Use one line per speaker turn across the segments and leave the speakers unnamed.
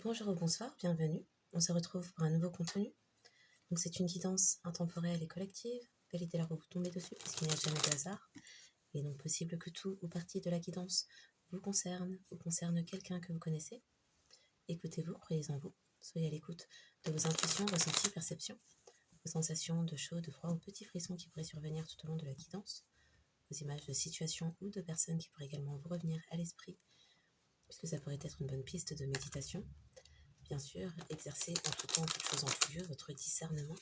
Bonjour ou bonsoir, bienvenue. On se retrouve pour un nouveau contenu. Donc c'est une guidance intemporelle et collective. Validez-la où vous tombez dessus puisqu'il n'y a jamais de hasard. Il est donc possible que tout ou partie de la guidance vous concerne ou concerne quelqu'un que vous connaissez. Écoutez-vous, croyez en vous. Soyez à l'écoute de vos intuitions, ressentis, perceptions, vos sensations de chaud, de froid ou petits frissons qui pourraient survenir tout au long de la guidance, vos images de situations ou de personnes qui pourraient également vous revenir à l'esprit puisque ça pourrait être une bonne piste de méditation. Bien sûr, exercez en tout temps, en toute chose, en tout lieu, votre discernement.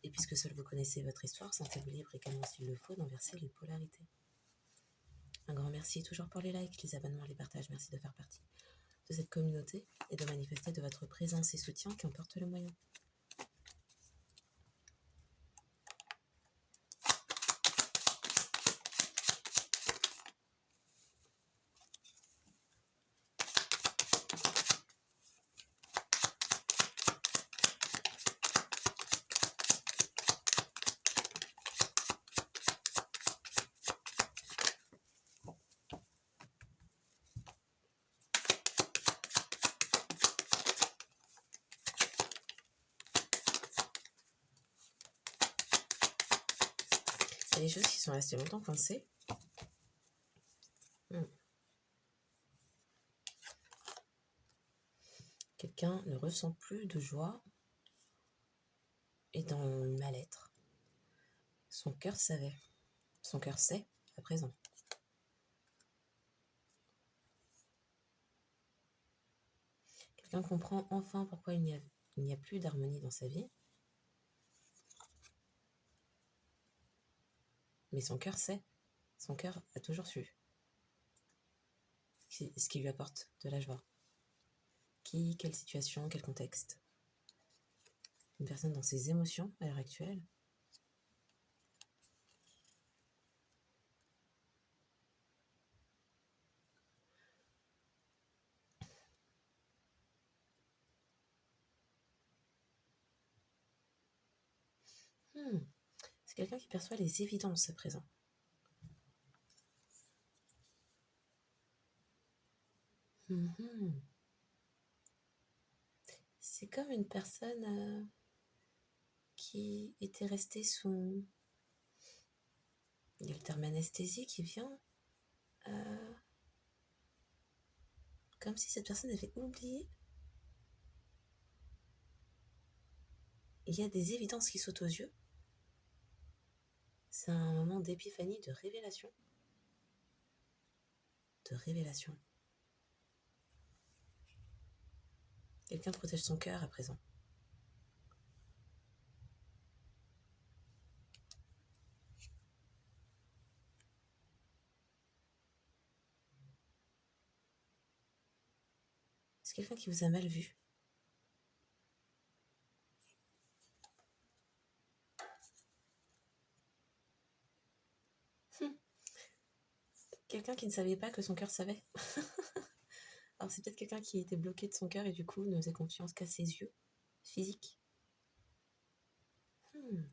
Et puisque seul vous connaissez votre histoire, sentez-vous libre également s'il le faut d'inverser les polarités. Un grand merci toujours pour les likes, les abonnements, les partages. Merci de faire partie de cette communauté et de manifester de votre présence et soutien, qu'importe le moyen. C'est les choses qui sont restées longtemps coincées. Quelqu'un ne ressent plus de joie et dans le mal-être. Son cœur savait. Son cœur sait à présent. Quelqu'un comprend enfin pourquoi il n'y a plus d'harmonie dans sa vie. Mais son cœur sait. Son cœur a toujours su ce qui lui apporte de la joie. Qui, quelle situation, quel contexte. Une personne dans ses émotions à l'heure actuelle. C'est quelqu'un qui perçoit les évidences à présent. C'est comme une personne qui était restée sous... Il y a le terme anesthésie qui vient. Comme si cette personne avait oublié. Il y a des évidences qui sautent aux yeux. C'est un moment d'épiphanie, de révélation. De révélation. Quelqu'un protège son cœur à présent. C'est quelqu'un qui vous a mal vu. Quelqu'un qui ne savait pas que son cœur savait. Alors c'est peut-être quelqu'un qui était bloqué de son cœur et du coup ne faisait confiance qu'à ses yeux physiques. Il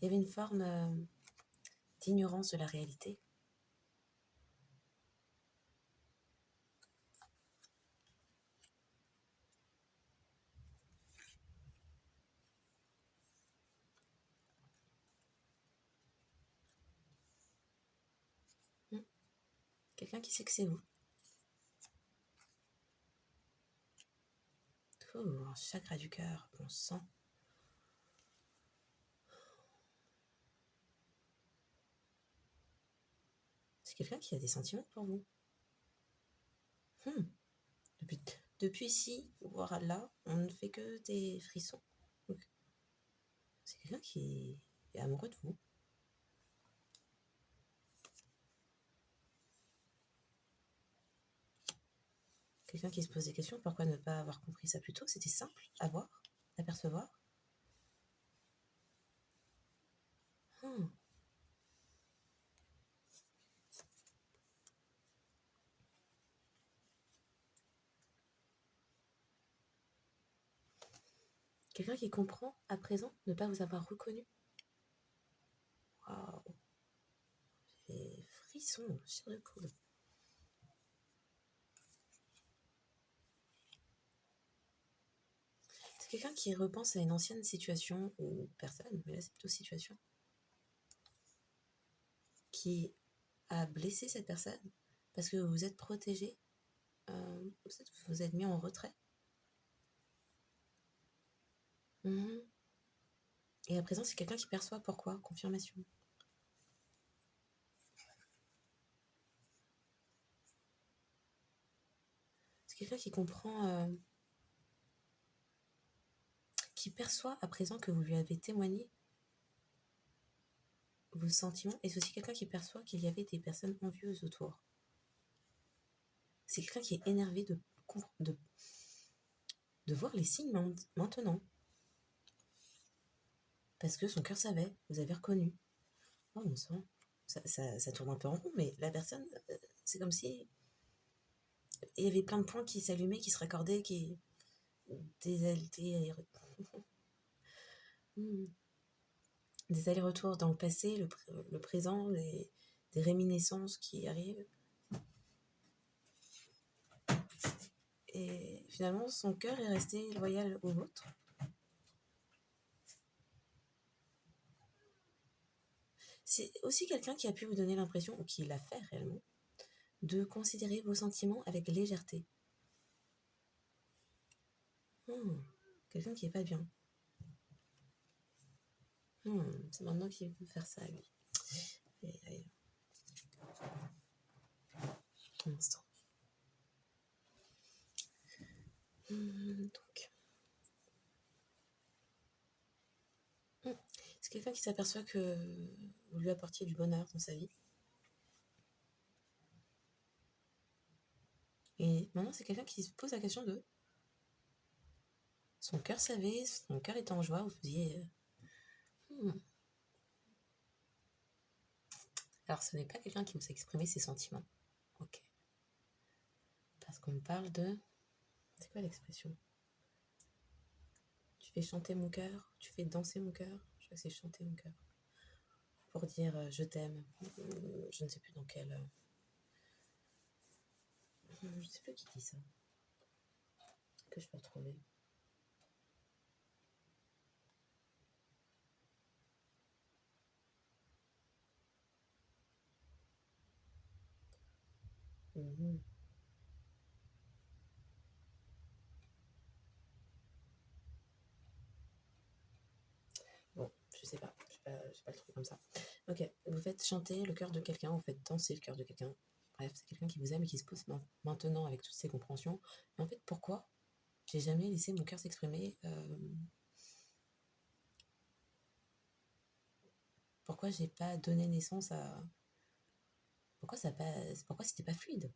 y avait une forme d'ignorance de la réalité. Quelqu'un qui sait que c'est vous. Un chakra du cœur, bon sang. C'est quelqu'un qui a des sentiments pour vous. Depuis ici, voire là, on ne fait que des frissons. Donc, c'est quelqu'un qui est amoureux de vous. Quelqu'un qui se pose des questions, pourquoi ne pas avoir compris ça plus tôt? C'était simple à voir, à percevoir. Quelqu'un qui comprend à présent ne pas vous avoir reconnu. Waouh! J'ai frissons, chair de poule. C'est quelqu'un qui repense à une ancienne situation ou personne, mais là c'est plutôt situation, qui a blessé cette personne parce que vous vous êtes protégé, vous êtes mis en retrait. Et à présent, c'est quelqu'un qui perçoit pourquoi. Confirmation. C'est quelqu'un qui comprend, qui perçoit à présent que vous lui avez témoigné vos sentiments. Et c'est aussi quelqu'un qui perçoit qu'il y avait des personnes envieuses autour. C'est quelqu'un qui est énervé de voir les signes maintenant. Parce que son cœur savait, vous avez reconnu. Oh mon sang, ça tourne un peu en rond, mais la personne, c'est comme si il y avait plein de points qui s'allumaient, qui se raccordaient, des allers-retours dans le passé, le présent, des réminiscences qui arrivent. Et finalement, son cœur est resté loyal au vôtre. C'est aussi quelqu'un qui a pu vous donner l'impression, ou qui l'a fait réellement, de considérer vos sentiments avec légèreté. Quelqu'un qui est pas bien. C'est maintenant qu'il veut faire ça, lui. Et, un instant. Donc. C'est quelqu'un qui s'aperçoit que vous lui apportiez du bonheur dans sa vie. Et maintenant, c'est quelqu'un qui se pose la question de... Son cœur savait, son cœur était en joie, vous disiez... Alors, ce n'est pas quelqu'un qui vous a exprimé ses sentiments. Ok. Parce qu'on me parle de... C'est quoi l'expression? Tu fais chanter mon cœur, tu fais danser mon cœur. Je crois que c'est chanter mon cœur. Pour dire je t'aime. Je ne sais plus dans quel... Je ne sais plus qui dit ça. Que je peux retrouver. Bon, je sais pas, j'ai pas le truc comme ça. Ok, vous faites chanter le cœur de quelqu'un, vous faites danser le cœur de quelqu'un. Bref, c'est quelqu'un qui vous aime et qui se pose maintenant avec toutes ces compréhensions. Mais en fait, pourquoi j'ai jamais laissé mon cœur s'exprimer Pourquoi j'ai pas donné naissance à... Pourquoi c'était pas fluide?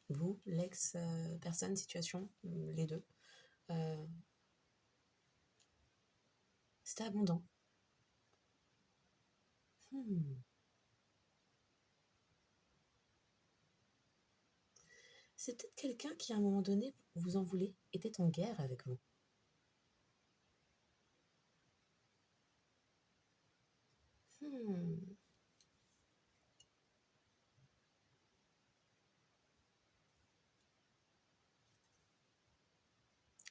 Vous, l'ex, personne, situation, les deux. C'était abondant. C'est peut-être quelqu'un qui, à un moment donné, vous en voulez, était en guerre avec vous.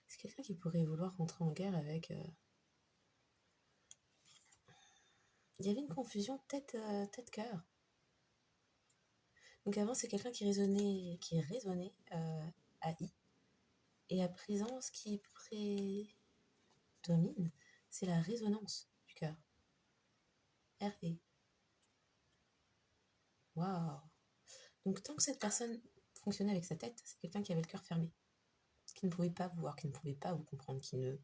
C'est quelqu'un qui pourrait vouloir rentrer en guerre avec... Il y avait une confusion tête-cœur. Donc avant, c'est quelqu'un qui raisonnait à I. Et à présent, ce qui prédomine, c'est la résonance du cœur. R-E. Waouh. Donc tant que cette personne fonctionnait avec sa tête, c'est quelqu'un qui avait le cœur fermé. Qui ne pouvait pas vous voir, qui ne pouvait pas vous comprendre, qui ne...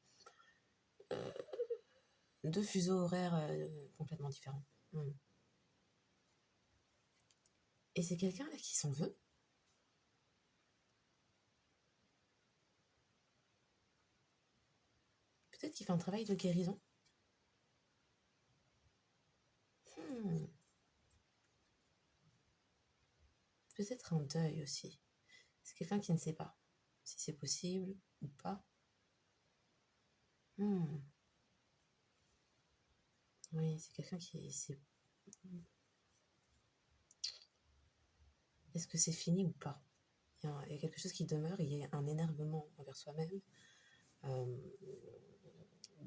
Deux fuseaux horaires complètement différents. Et c'est quelqu'un là qui s'en veut. Peut-être qu'il fait un travail de guérison. Peut-être un deuil aussi. C'est quelqu'un qui ne sait pas si c'est possible ou pas. Oui, c'est quelqu'un qui sait. Est-ce que c'est fini ou pas? il y a quelque chose qui demeure, il y a un énervement envers soi-même.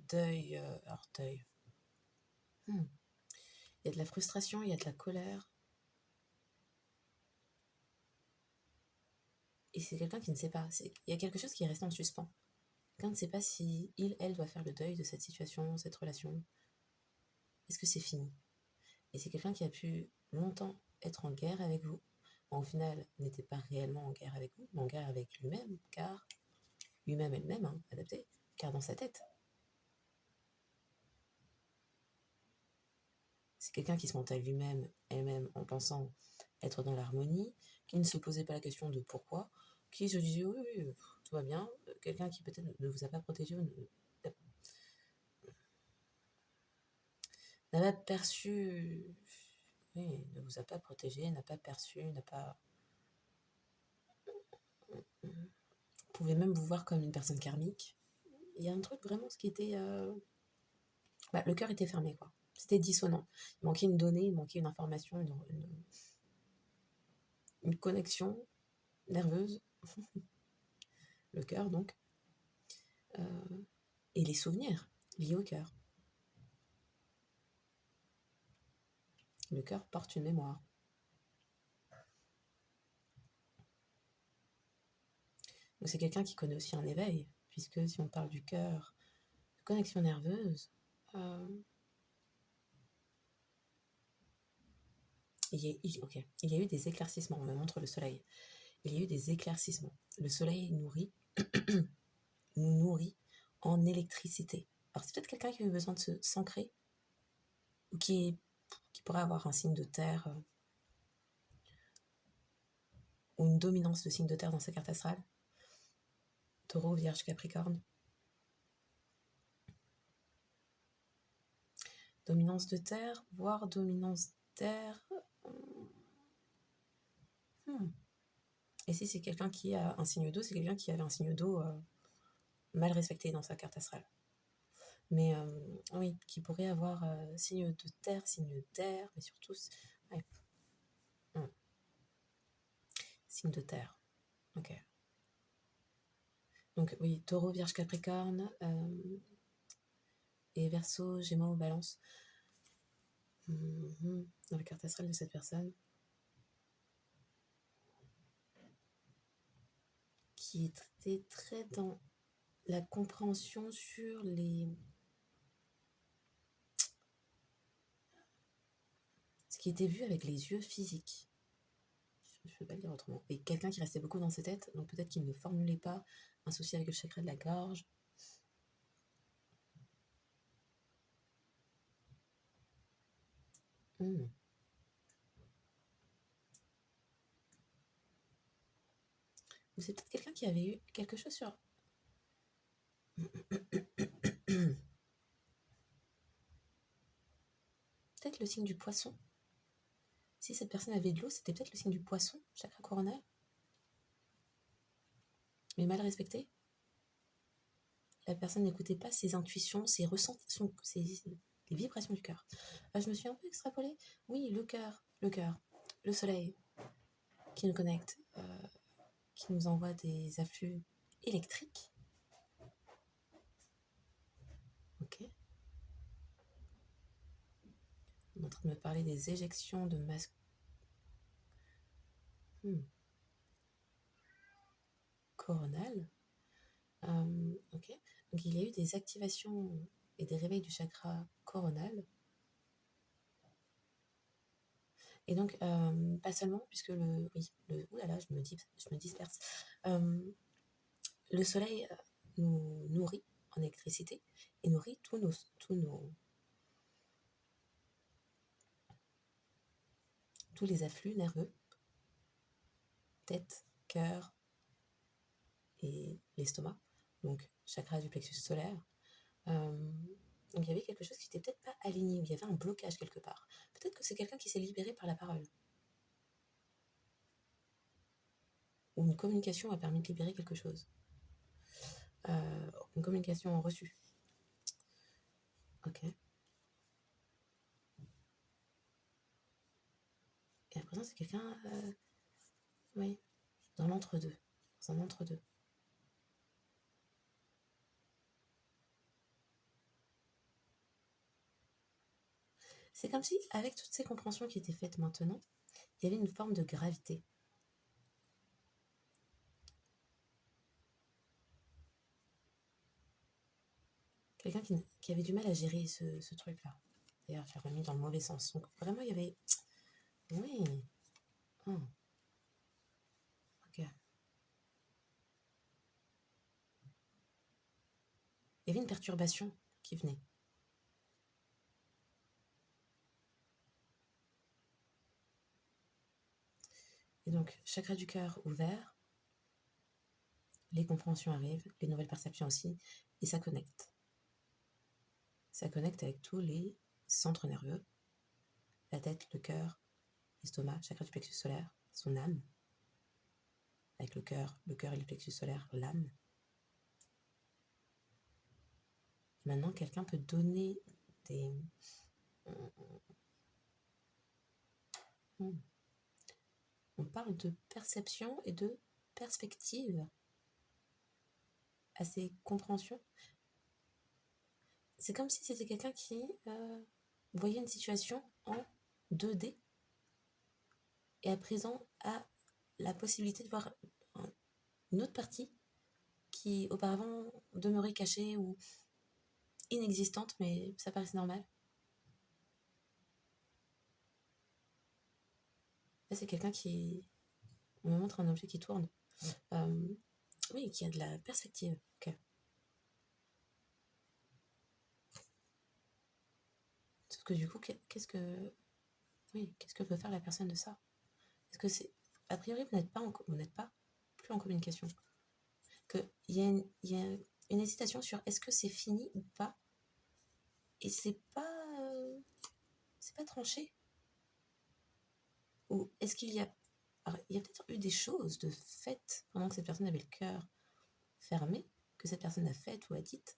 Deuil, alors deuil. Il y a de la frustration, il y a de la colère. Et c'est quelqu'un qui ne sait pas. Il y a quelque chose qui est resté en suspens. Quelqu'un ne sait pas si elle doit faire le deuil de cette situation, cette relation. Est-ce que c'est fini? Et c'est quelqu'un qui a pu longtemps être en guerre avec vous. Au final, n'était pas réellement en guerre avec vous, mais en guerre avec lui-même, car lui-même elle-même, hein, adapté, car dans sa tête. C'est quelqu'un qui se mentait lui-même, elle-même, en pensant être dans l'harmonie, qui ne se posait pas la question de pourquoi, qui se disait oui, oui, tout va bien, quelqu'un qui peut-être ne vous a pas protégé, n'a pas perçu, oui, ne vous a pas protégé, n'a pas perçu, n'a pas... Vous pouvez même vous voir comme une personne karmique. Il y a un truc vraiment, ce qui était... le cœur était fermé, quoi. C'était dissonant. Il manquait une donnée, il manquait une information, une connexion nerveuse. Le cœur, donc. Et les souvenirs liés au cœur. Le cœur porte une mémoire. Donc c'est quelqu'un qui connaît aussi un éveil, puisque si on parle du cœur, de connexion nerveuse, il y a eu des éclaircissements. On me montre le soleil. Il y a eu des éclaircissements. Le soleil nous nourrit en électricité. Alors c'est peut-être quelqu'un qui a eu besoin de s'ancrer, ou qui pourrait avoir un signe de terre, ou une dominance de signe de terre dans sa carte astrale. Taureau, Vierge, Capricorne. Dominance de terre, voire dominance d'air. Et si c'est quelqu'un qui a un signe d'eau, c'est quelqu'un qui avait un signe d'eau mal respecté dans sa carte astrale. Mais oui, qui pourrait avoir signe de terre, signe d'air, mais surtout... Ouais. Signe de terre. Ok. Donc oui, Taureau, Vierge, Capricorne, et Verseau, Gémeaux, Balance. Dans la carte astrale de cette personne. Qui était très dans la compréhension sur ce qui était vu avec les yeux physiques. Je ne peux pas le dire autrement. Et quelqu'un qui restait beaucoup dans ses têtes, donc peut-être qu'il ne formulait pas un souci avec le chakra de la gorge. Ou c'est peut-être quelqu'un qui avait eu quelque chose sur... peut-être le signe du poisson. Si cette personne avait de l'eau, c'était peut-être le signe du poisson, chakra coronaire. Mais mal respecté. La personne n'écoutait pas ses intuitions, ses ressentis, les vibrations du cœur. Je me suis un peu extrapolée. Oui, le cœur, le soleil qui nous connecte, qui nous envoie des afflux électriques. Ok. On est en train de me parler des éjections de masse. Coronale. Ok. Donc il y a eu des activations et des réveils du chakra coronal. Et donc, pas seulement, puisque oulala, je me disperse. Le soleil nous nourrit en électricité et nourrit tous les afflux nerveux, tête, cœur et l'estomac, donc chakra du plexus solaire. Donc il y avait quelque chose qui n'était peut-être pas aligné, où il y avait un blocage quelque part. Peut-être que c'est quelqu'un qui s'est libéré par la parole. Ou une communication a permis de libérer quelque chose. Une communication reçue. Ok. Et à présent, c'est quelqu'un... oui. dans l'entre-deux, dans un entre-deux. C'est comme si, avec toutes ces compréhensions qui étaient faites maintenant, il y avait une forme de gravité. Quelqu'un qui avait du mal à gérer ce truc-là. D'ailleurs, je l'ai remis dans le mauvais sens. Donc, vraiment, il y avait... Oui. Oh. Ok. Il y avait une perturbation qui venait. Et donc, chakra du cœur ouvert, les compréhensions arrivent, les nouvelles perceptions aussi, et ça connecte. Ça connecte avec tous les centres nerveux, la tête, le cœur, l'estomac, chakra du plexus solaire, son âme, avec le cœur et le plexus solaire, l'âme. Maintenant, quelqu'un peut donner des... On parle de perception et de perspective à ces compréhensions. C'est comme si c'était quelqu'un qui voyait une situation en 2D et à présent a la possibilité de voir une autre partie qui auparavant demeurait cachée ou inexistante, mais ça paraissait normal. Là, c'est quelqu'un qui... On me montre un objet qui tourne. Oui, qui a de la perspective. Ok. Sauf que du coup, qu'est-ce que peut faire la personne de ça? Est-ce que c'est... A priori, vous n'êtes pas plus en communication. Il y a une hésitation sur est-ce que c'est fini ou pas. Et c'est pas tranché. Ou est-ce qu'il y a... Alors, il y a peut-être eu des choses de faites pendant que cette personne avait le cœur fermé, que cette personne a faites ou a dites,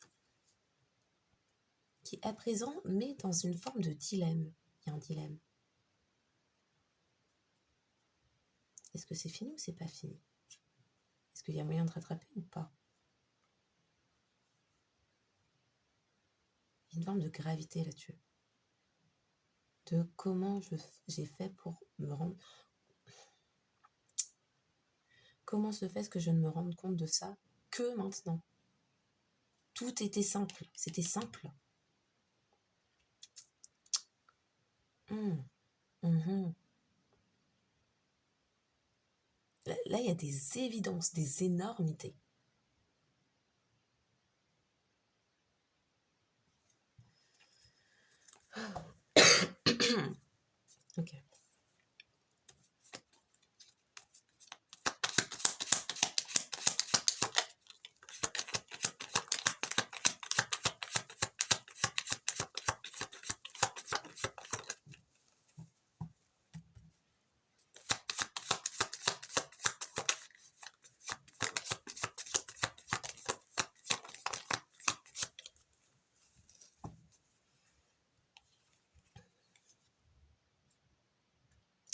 qui à présent met dans une forme de dilemme. Il y a un dilemme. Est-ce que c'est fini ou c'est pas fini? Est-ce qu'il y a moyen de rattraper ou pas? Il y a une forme de gravité là-dessus. De comment j'ai fait pour me rendre... Comment se fait-ce que je ne me rende compte de ça que maintenant? Tout était simple, c'était simple. Là, il y a des évidences, des énormités. Ok.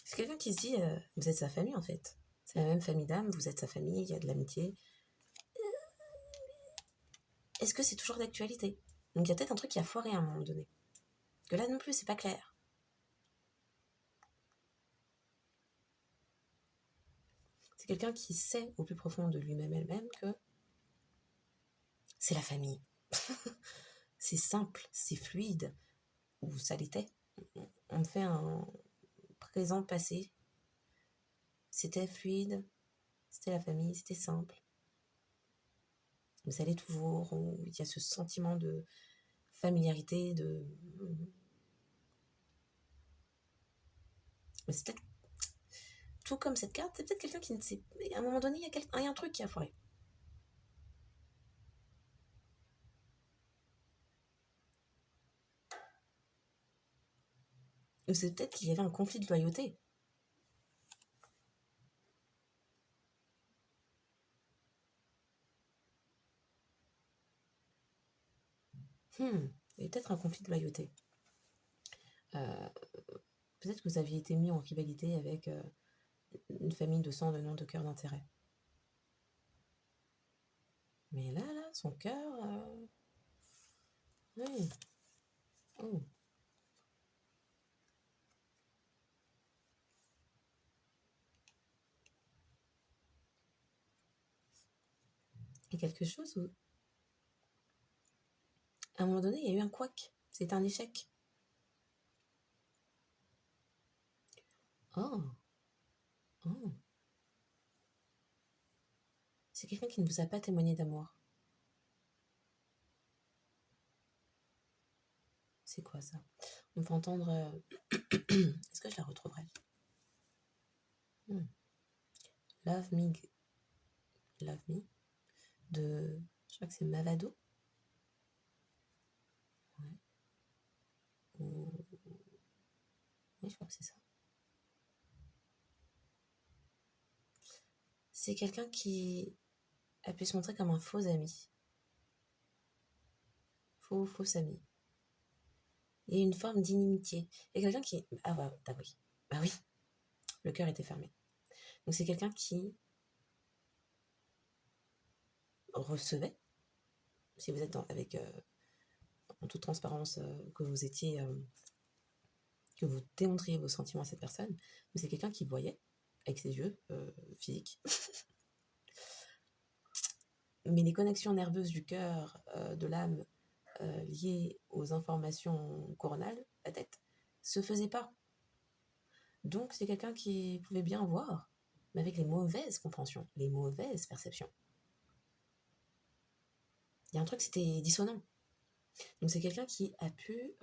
C'est quelqu'un qui se dit, vous êtes sa famille en fait. C'est la même famille d'âme, vous êtes sa famille, il y a de l'amitié. Est-ce que c'est toujours d'actualité? Donc il y a peut-être un truc qui a foiré à un moment donné. Que là non plus, c'est pas clair. C'est quelqu'un qui sait au plus profond de lui-même elle-même que c'est la famille. C'est simple, c'est fluide, ou ça l'était. On fait un présent-passé. C'était fluide, c'était la famille, c'était simple. Mais ça l'est toujours, il y a ce sentiment de familiarité, de... Mais c'est peut-être... Tout comme cette carte, c'est peut-être quelqu'un qui ne sait... À un moment donné, il y a un truc qui a foiré. Ou c'est peut-être qu'il y avait un conflit de loyauté. Il y avait peut-être un conflit de loyauté. Peut-être que vous aviez été mis en rivalité avec une famille de sang, de nom, de cœur, d'intérêt. Mais là, son cœur... Oui. Oh. Et quelque chose où, à un moment donné, il y a eu un couac. C'est un échec. Oh. Oh. C'est quelqu'un qui ne vous a pas témoigné d'amour. C'est quoi ça? On peut entendre... Est-ce que je la retrouverai? Love Me, Love Me, de... Je crois que c'est Mavado. Ouais. Oui, je crois que c'est ça. C'est quelqu'un qui a pu se montrer comme un faux ami. Faux ami. Il y a une forme d'inimitié. Il y a quelqu'un qui... Ah bah oui. Bah oui, le cœur était fermé. Donc c'est quelqu'un qui recevait, si vous êtes avec en toute transparence que vous étiez, que vous démontriez vos sentiments à cette personne, mais c'est quelqu'un qui voyait avec ses yeux physiques. Mais les connexions nerveuses du cœur, de l'âme, liées aux informations coronales, la tête, se faisaient pas. Donc c'est quelqu'un qui pouvait bien voir, mais avec les mauvaises compréhensions, les mauvaises perceptions. Il y a un truc, c'était dissonant. Donc c'est quelqu'un qui a pu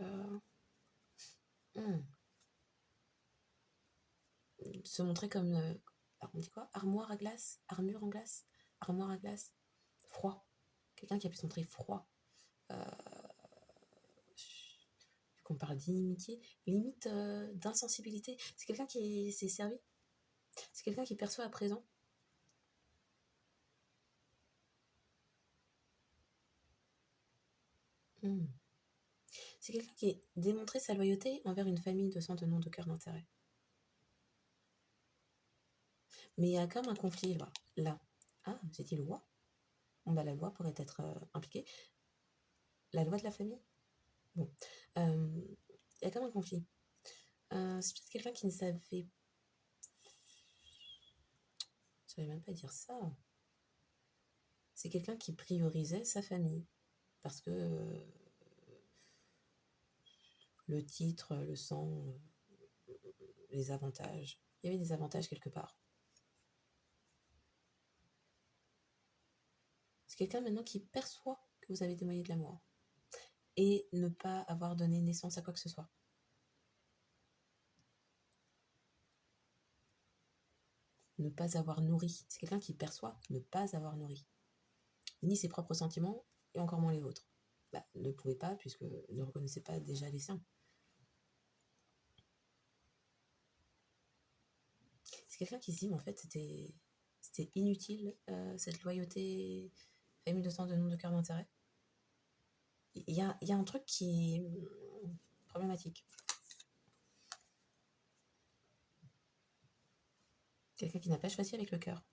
se montrer comme... on dit quoi? Armoire à glace? Armure en glace? Armoire à glace? Froid. Quelqu'un qui a pu se montrer froid. Qu'on parle d'inimitié, limite d'insensibilité. C'est quelqu'un qui s'est servi. C'est quelqu'un qui perçoit à présent. C'est quelqu'un qui a démontré sa loyauté envers une famille de sang, de nom, de cœur, d'intérêt. Mais il y a comme un conflit là. Ah, j'ai dit loi. Bon, bah, la loi pourrait être impliquée. La loi de la famille. Bon. Il y a comme un conflit. C'est peut-être quelqu'un qui ne savait... Je ne savais même pas dire ça. C'est quelqu'un qui priorisait sa famille. Parce que le titre, le sang, les avantages. Il y avait des avantages quelque part. C'est quelqu'un maintenant qui perçoit que vous avez témoigné de l'amour. Et ne pas avoir donné naissance à quoi que ce soit. Ne pas avoir nourri. C'est quelqu'un qui perçoit ne pas avoir nourri. Ni ses propres sentiments, et encore moins les vôtres. Bah, ne pouvez pas, puisque ne reconnaissez pas déjà les siens. C'est quelqu'un qui se dit, mais en fait, c'était inutile, cette loyauté, famille de sang, de nom, de cœur, d'intérêt. Il y a un truc qui est problématique. Quelqu'un qui n'a pas choisi avec le cœur.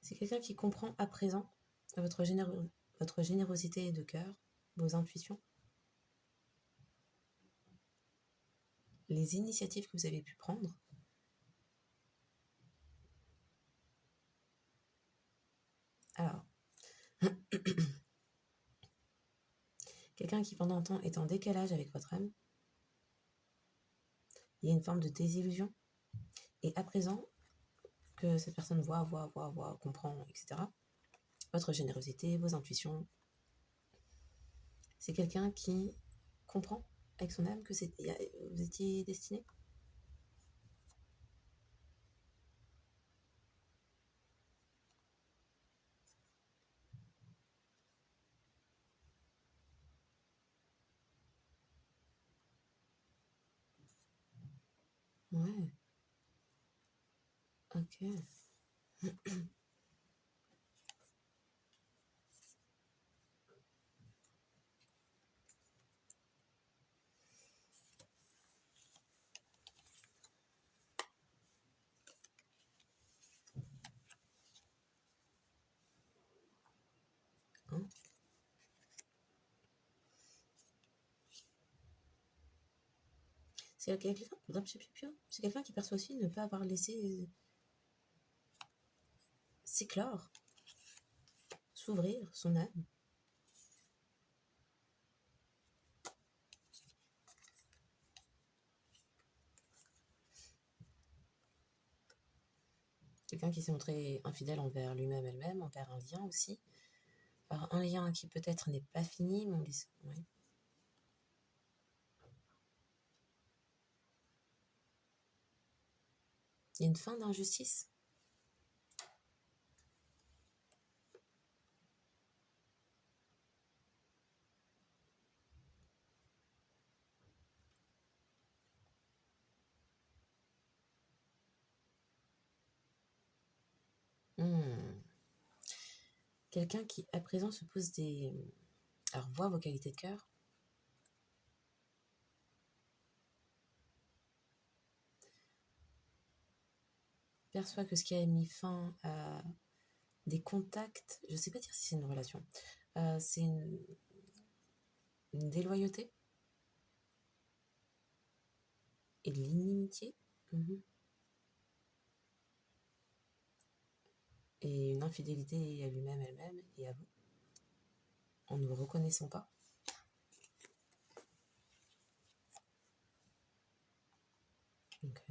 C'est quelqu'un qui comprend à présent votre générosité de cœur, vos intuitions, les initiatives que vous avez pu prendre. Alors, quelqu'un qui pendant un temps est en décalage avec votre âme, il y a une forme de désillusion, et à présent que cette personne voit, comprend, etc., votre générosité, vos intuitions, c'est quelqu'un qui comprend avec son âme que vous étiez destiné. Ouais. Ok. Hein. C'est quelqu'un c'est quelqu'un qui perçoit aussi ne pas avoir laissé s'éclore, s'ouvrir son âme. Quelqu'un qui s'est montré infidèle envers lui-même, elle-même, envers un lien aussi. Alors, un lien qui peut-être n'est pas fini, mais on laisse... Ouais. Il y a une fin d'injustice. Hmm. Quelqu'un qui, à présent, se pose des... Alors, voit vos qualités de cœur. Perçoit que ce qui a mis fin à des contacts, je ne sais pas dire si c'est une relation, c'est une déloyauté et de l'inimitié. Mhm. Et une infidélité à lui-même, elle-même et à vous, en ne vous reconnaissant pas. Okay.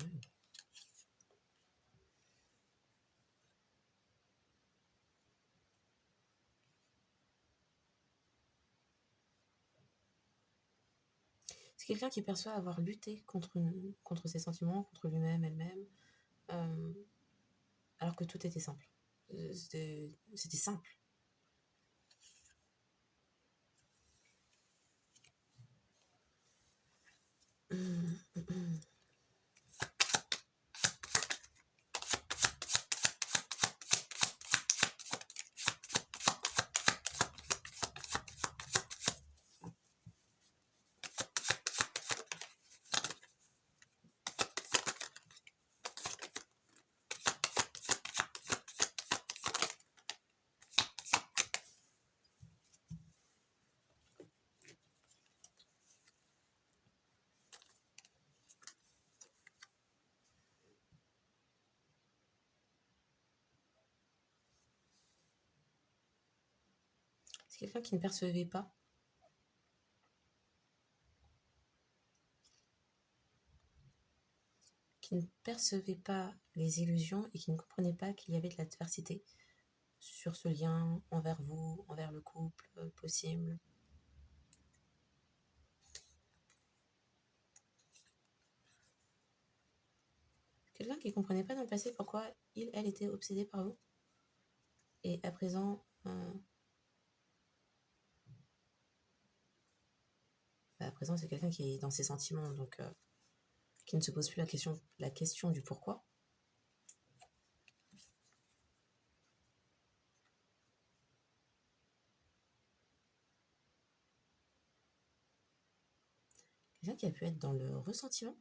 C'est quelqu'un qui perçoit avoir lutté contre ses sentiments, contre lui-même, elle-même, euh, alors que tout était simple. C'était simple. C'est quelqu'un qui ne percevait pas, les illusions et qui ne comprenait pas qu'il y avait de l'adversité sur ce lien envers vous, envers le couple possible. Quelqu'un qui ne comprenait pas dans le passé pourquoi elle était obsédée par vous. Et à présent, c'est quelqu'un qui est dans ses sentiments, donc qui ne se pose plus la question du pourquoi. Quelqu'un qui a pu être dans le ressentiment.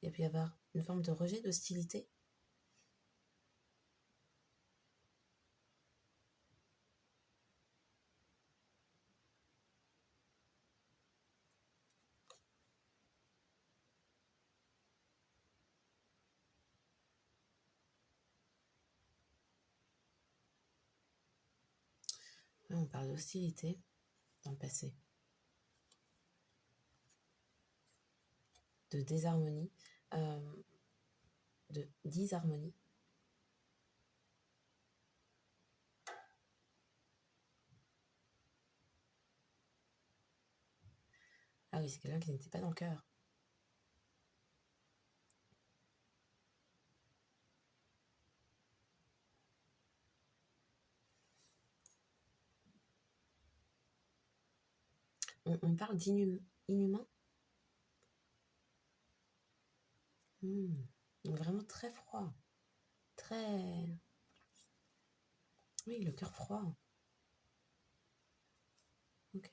Il y a pu y avoir une forme de rejet, d'hostilité. Ouais, on parle d'hostilité dans le passé, de désharmonie, de disharmonie. Ah oui, c'est quelqu'un qui n'était pas dans le cœur. On parle d'inhumain. Donc vraiment très froid. Très... Oui, le cœur froid. Ok.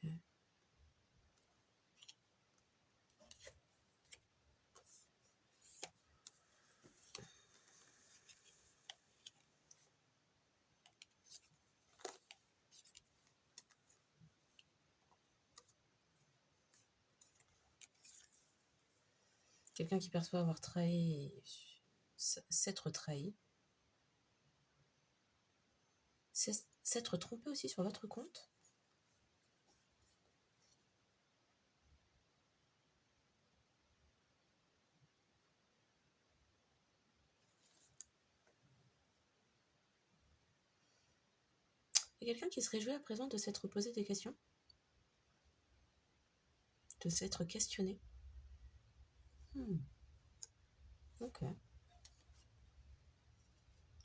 Quelqu'un qui perçoit avoir trahi, s'être trahi, s'être trompé aussi sur votre compte. Et quelqu'un qui se réjouit à présent de s'être posé des questions, de s'être questionné. Ok. Que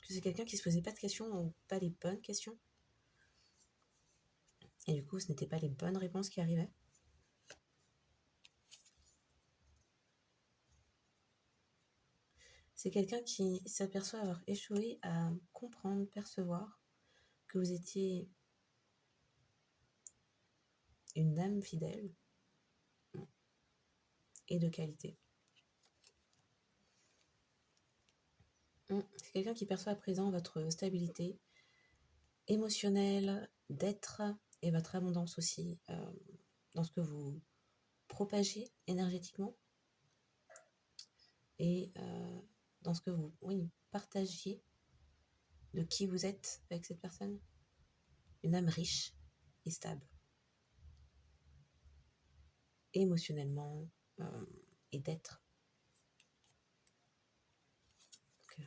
c'est quelqu'un qui se posait pas de questions ou pas les bonnes questions. Et du coup, ce n'étaient pas les bonnes réponses qui arrivaient. C'est quelqu'un qui s'aperçoit avoir échoué à comprendre, percevoir que vous étiez une âme fidèle et de qualité. C'est quelqu'un qui perçoit à présent votre stabilité émotionnelle, d'être et votre abondance aussi dans ce que vous propagez énergétiquement et dans ce que vous partagiez de qui vous êtes avec cette personne. Une âme riche et stable. Émotionnellement et d'être. Okay.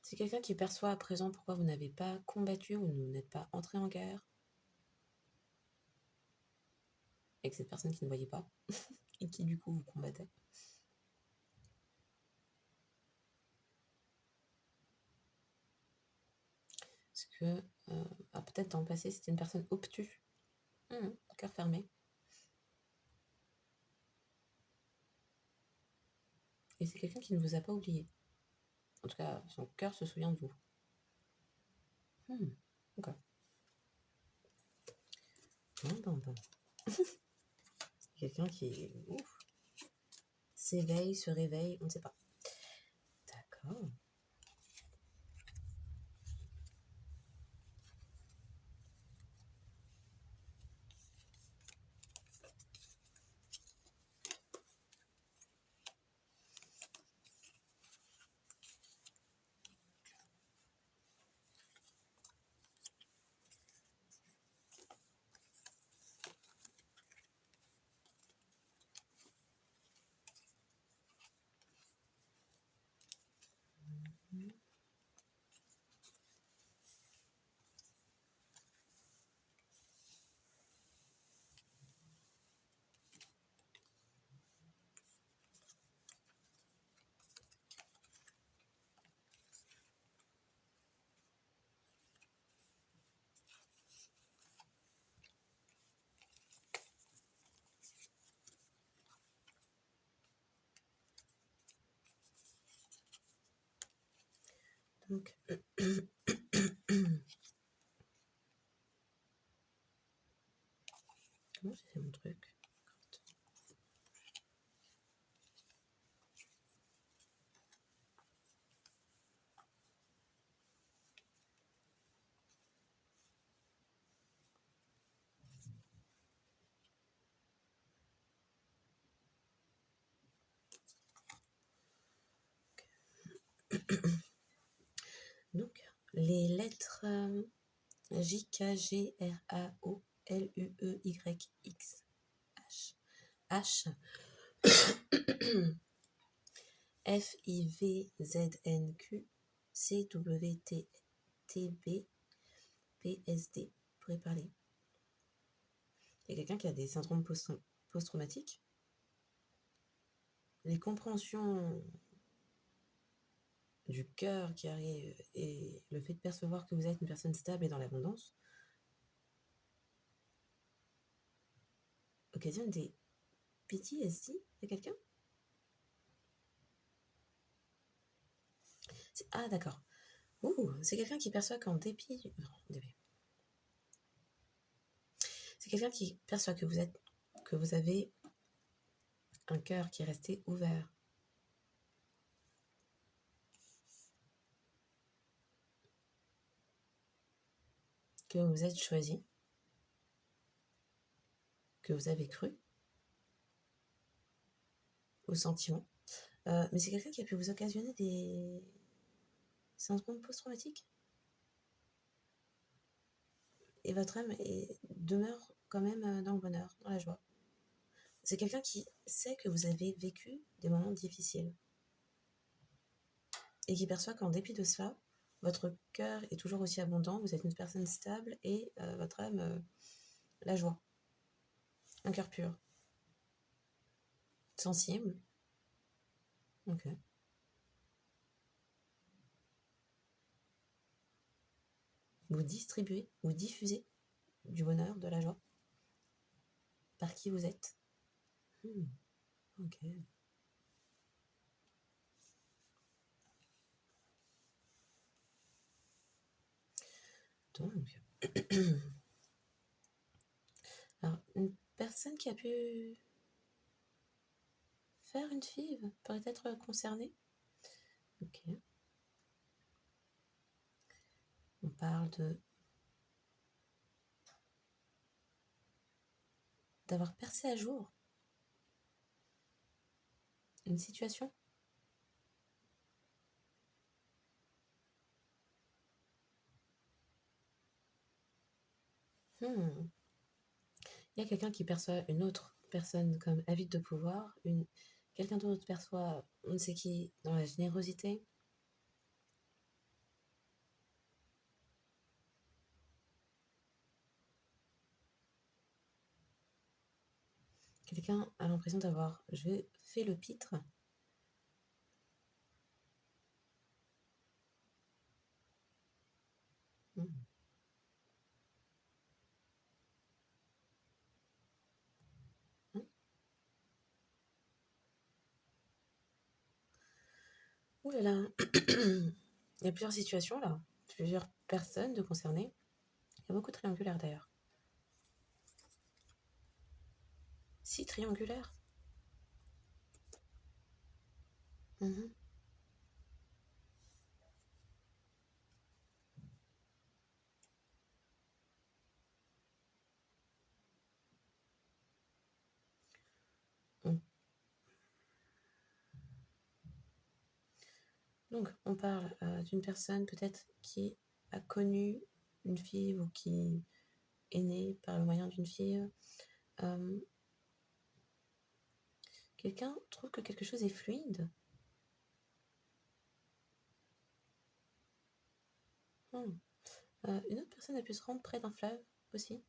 C'est quelqu'un qui perçoit à présent pourquoi vous n'avez pas combattu ou vous n'êtes pas entré en guerre avec cette personne qui ne voyait pas et qui du coup vous combattait. Parce que peut-être dans le passé c'était une personne obtuse, cœur fermé. Et c'est quelqu'un qui ne vous a pas oublié. En tout cas, son cœur se souvient de vous. Ok. Bon. Quelqu'un qui s'éveille, se réveille, on ne sait pas. D'accord. Donc, comment j'ai fait mon truc? Donc, les lettres J, K, G, R, A, O, L, U, E, Y, X, H, F, I, V, Z, N, Q, C, W, T, B, P, S, D. Vous pourrez parler. Il y a quelqu'un qui a des syndromes post-traumatiques. les compréhensions du cœur qui arrive et le fait de percevoir que vous êtes une personne stable et dans l'abondance occasionne des PTSD à quelqu'un. Ah d'accord. C'est quelqu'un qui perçoit qu'en dépit... Non, dépit. C'est quelqu'un qui perçoit que vous avez un cœur qui est resté ouvert. Que vous êtes choisi. Que vous avez cru. Aux sentiments. Mais c'est quelqu'un qui a pu vous occasionner des syndromes post-traumatiques. Et votre âme demeure quand même dans le bonheur, dans la joie. C'est quelqu'un qui sait que vous avez vécu des moments difficiles. Et qui perçoit qu'en dépit de cela, votre cœur est toujours aussi abondant, vous êtes une personne stable et votre âme, la joie. Un cœur pur. Sensible. Ok. Vous distribuez, vous diffusez du bonheur, de la joie. Par qui vous êtes. Ok. Donc, alors, une personne qui a pu faire une FIV pourrait être concernée. Ok. On parle d'avoir percé à jour une situation. Il y a quelqu'un qui perçoit une autre personne comme avide de pouvoir, quelqu'un d'autre perçoit on ne sait qui dans la générosité. Quelqu'un a l'impression d'avoir fait le pitre. Ouh là là. Il y a plusieurs situations là, plusieurs personnes de concernées. Il y a beaucoup de triangulaires d'ailleurs. 6 triangulaires. Donc, on parle d'une personne peut-être qui a connu une fille ou qui est née par le moyen d'une fille. Quelqu'un trouve que quelque chose est fluide. Une autre personne a pu se rendre près d'un fleuve aussi.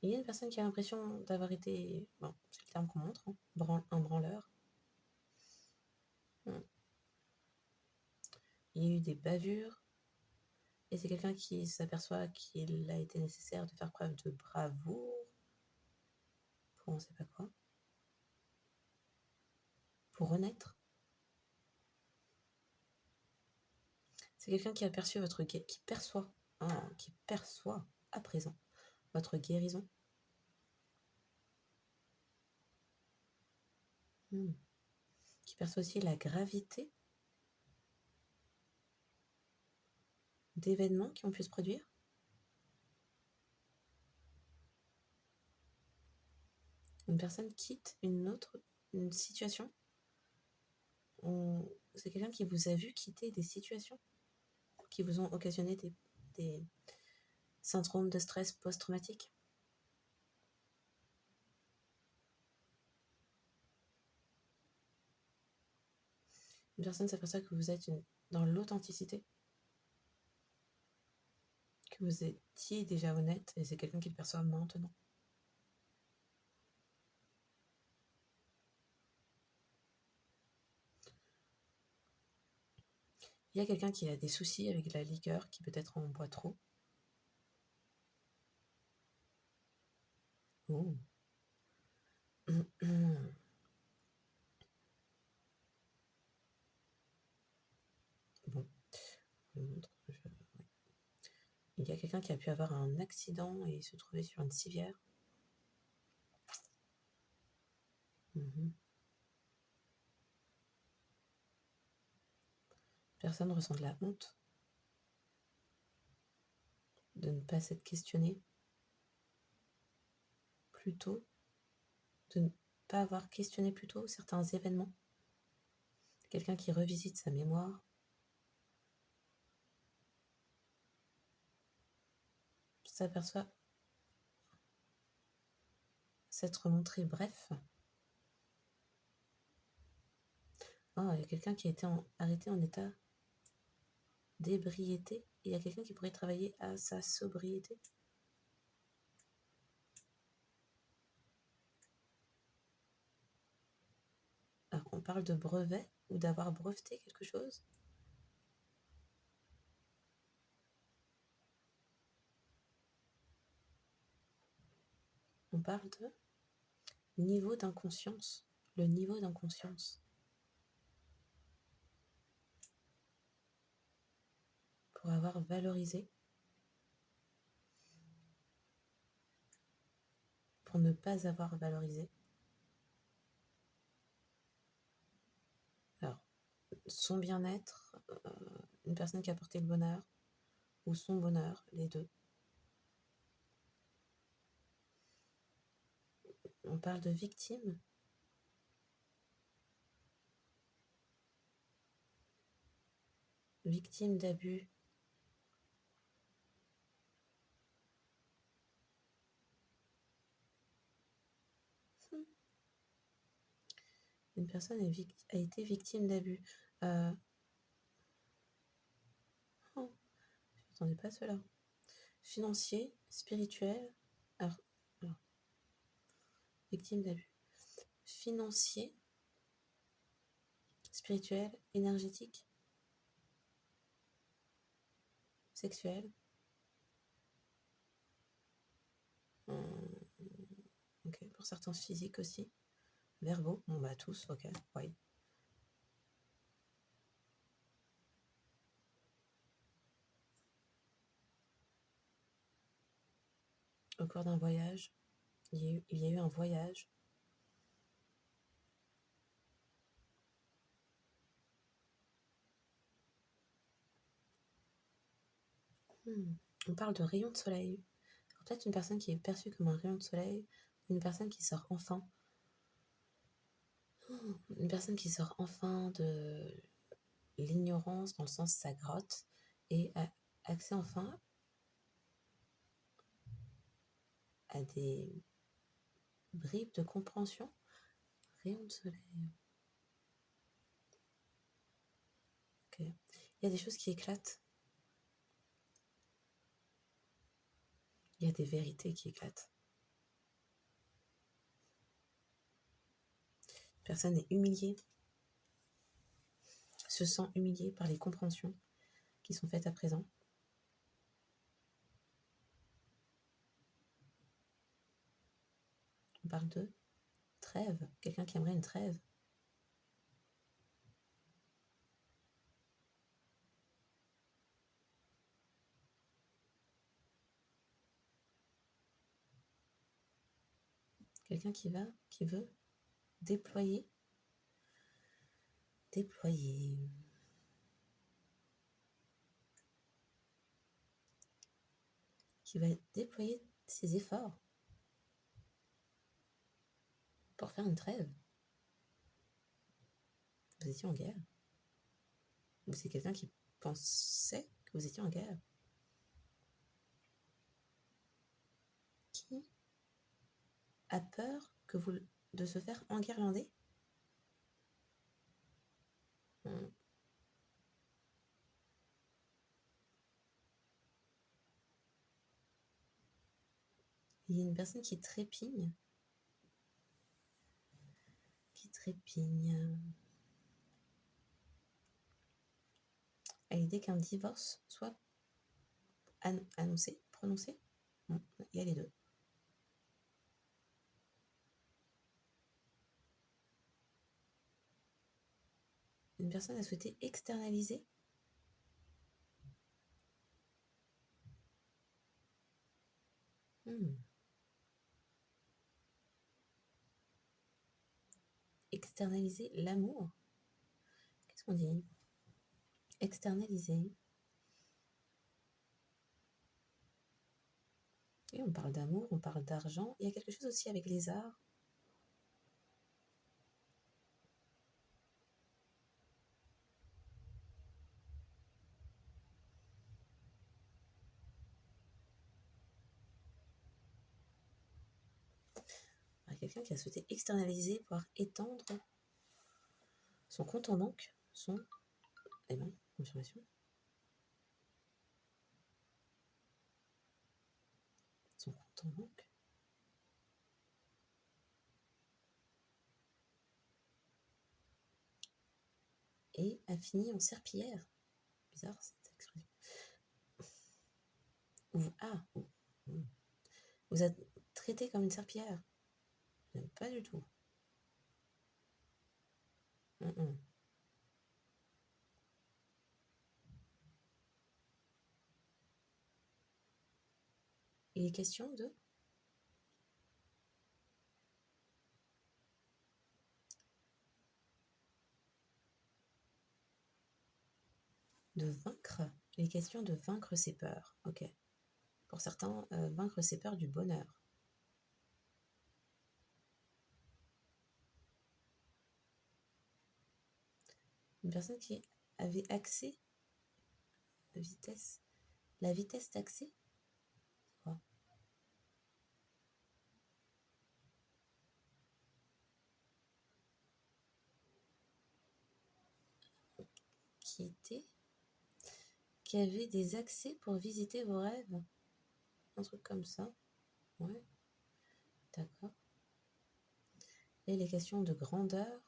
Il y a une personne qui a l'impression d'avoir été, bon, c'est le terme qu'on montre, un branleur. Il y a eu des bavures. Et c'est quelqu'un qui s'aperçoit qu'il a été nécessaire de faire preuve de bravoure pour on sait pas quoi. Pour renaître. C'est quelqu'un qui a perçu qui perçoit à présent votre guérison. Qui perçoit aussi la gravité d'événements qui ont pu se produire. Une personne quitte une situation. C'est quelqu'un qui vous a vu quitter des situations qui vous ont occasionné des syndromes de stress post-traumatique. Une personne s'aperçoit que vous êtes dans l'authenticité, que vous étiez déjà honnête, et c'est quelqu'un qui le perçoit maintenant. Il y a quelqu'un qui a des soucis avec la liqueur, qui peut-être en boit trop. Oh. Bon, je vous montre. Il y a quelqu'un qui a pu avoir un accident et se trouver sur une civière. Personne ressent de la honte de ne pas s'être questionné plus tôt, de ne pas avoir questionné plus tôt certains événements. Quelqu'un qui revisite sa mémoire, s'aperçoit s'être montré bref. Oh, il y a quelqu'un qui a été arrêté en état d'ébriété. Il y a quelqu'un qui pourrait travailler à sa sobriété. Alors, on parle de brevet ou d'avoir breveté quelque chose. On parle de niveau d'inconscience. Le niveau d'inconscience. Pour avoir valorisé. Pour ne pas avoir valorisé. Alors, son bien-être, une personne qui a porté le bonheur, ou son bonheur, les deux. On parle de victime. Victime d'abus. Une personne a été victime d'abus. Oh, je n'attendais pas cela. Financier, spirituel. Alors, victime d'abus. Financier, spirituel, énergétique, sexuel. Ok, pour certains physiques aussi. Verbaux, bon bah tous, ok, oui. Au cours d'un voyage, il y a eu un voyage. On parle de rayon de soleil. Peut-être une personne qui est perçue comme un rayon de soleil, une personne qui sort enfin. Une personne qui sort enfin de l'ignorance, dans le sens sa grotte, et a accès enfin à des bribes de compréhension. Rayon de soleil. Ok. Il y a des choses qui éclatent. Il y a des vérités qui éclatent. Personne est humiliée, se sent humiliée par les compréhensions qui sont faites à présent. On parle de trêve, quelqu'un qui aimerait une trêve. Quelqu'un qui veut déployer. Qui va déployer ses efforts pour faire une trêve. Vous étiez en guerre. Ou c'est quelqu'un qui pensait que vous étiez en guerre. Qui a peur de se faire enguirlander. Il y a une personne qui trépigne. à l'idée qu'un divorce soit annoncé, prononcé. Bon, il y a les deux. Une personne a souhaité externaliser. Externaliser l'amour. Qu'est-ce qu'on dit? Externaliser. Et on parle d'amour, on parle d'argent. Il y a quelque chose aussi avec les arts. Quelqu'un qui a souhaité externaliser, voire étendre son compte en banque, eh ben, confirmation. Son compte en banque. Et a fini en serpillière. Bizarre cette expression. Vous a traité comme une serpillière. Pas du tout. Il est question de vaincre. Il est question de vaincre ses peurs. Ok. Pour certains, vaincre ses peurs du bonheur. Une personne qui avait accès à vitesse. La vitesse d'accès, c'est quoi? Qui avait des accès pour visiter vos rêves. Un truc comme ça. Ouais. D'accord. Et les questions de grandeur.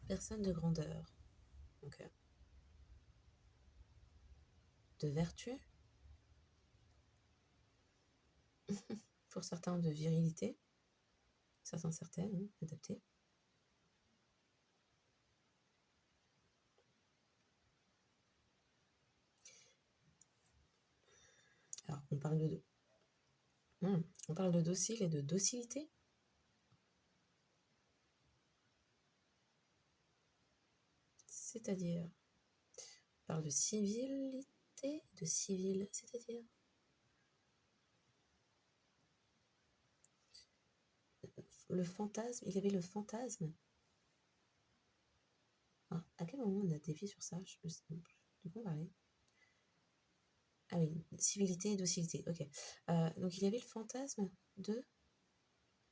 Personne de grandeur. Ok. De vertu. Pour certains, de virilité. Certains, certaines, hein, adaptées. Alors, on parle de docile et de docilité. C'est-à-dire, on parle de civilité, de civil, c'est-à-dire le fantasme, il y avait le fantasme. Alors, à quel moment on a dévié sur ça? Je sais plus de quoi on parlait. Ah oui, civilité et docilité, ok. Donc il y avait le fantasme de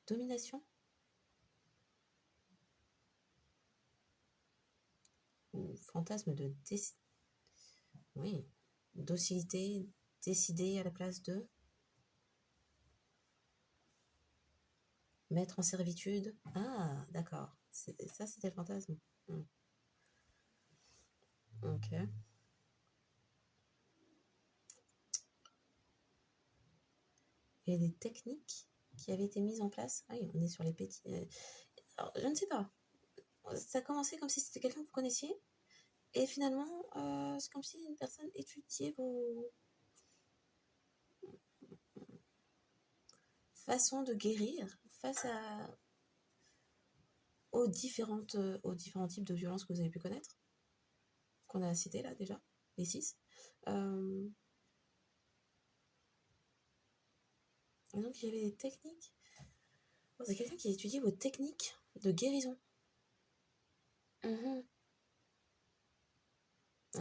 domination ou fantasme de oui, docilité, décider à la place de mettre en servitude. Ah, d'accord. Ça, c'était le fantasme. Ok. Et des techniques qui avaient été mises en place. Ah oui, on est sur les petits. Alors, je ne sais pas. Ça a commencé comme si c'était quelqu'un que vous connaissiez. Et finalement, c'est comme si une personne étudiait vos façons de guérir face aux différents types de violences que vous avez pu connaître, qu'on a cité là déjà, les 6. Et donc, il y avait des techniques. C'est quelqu'un qui a étudié vos techniques de guérison.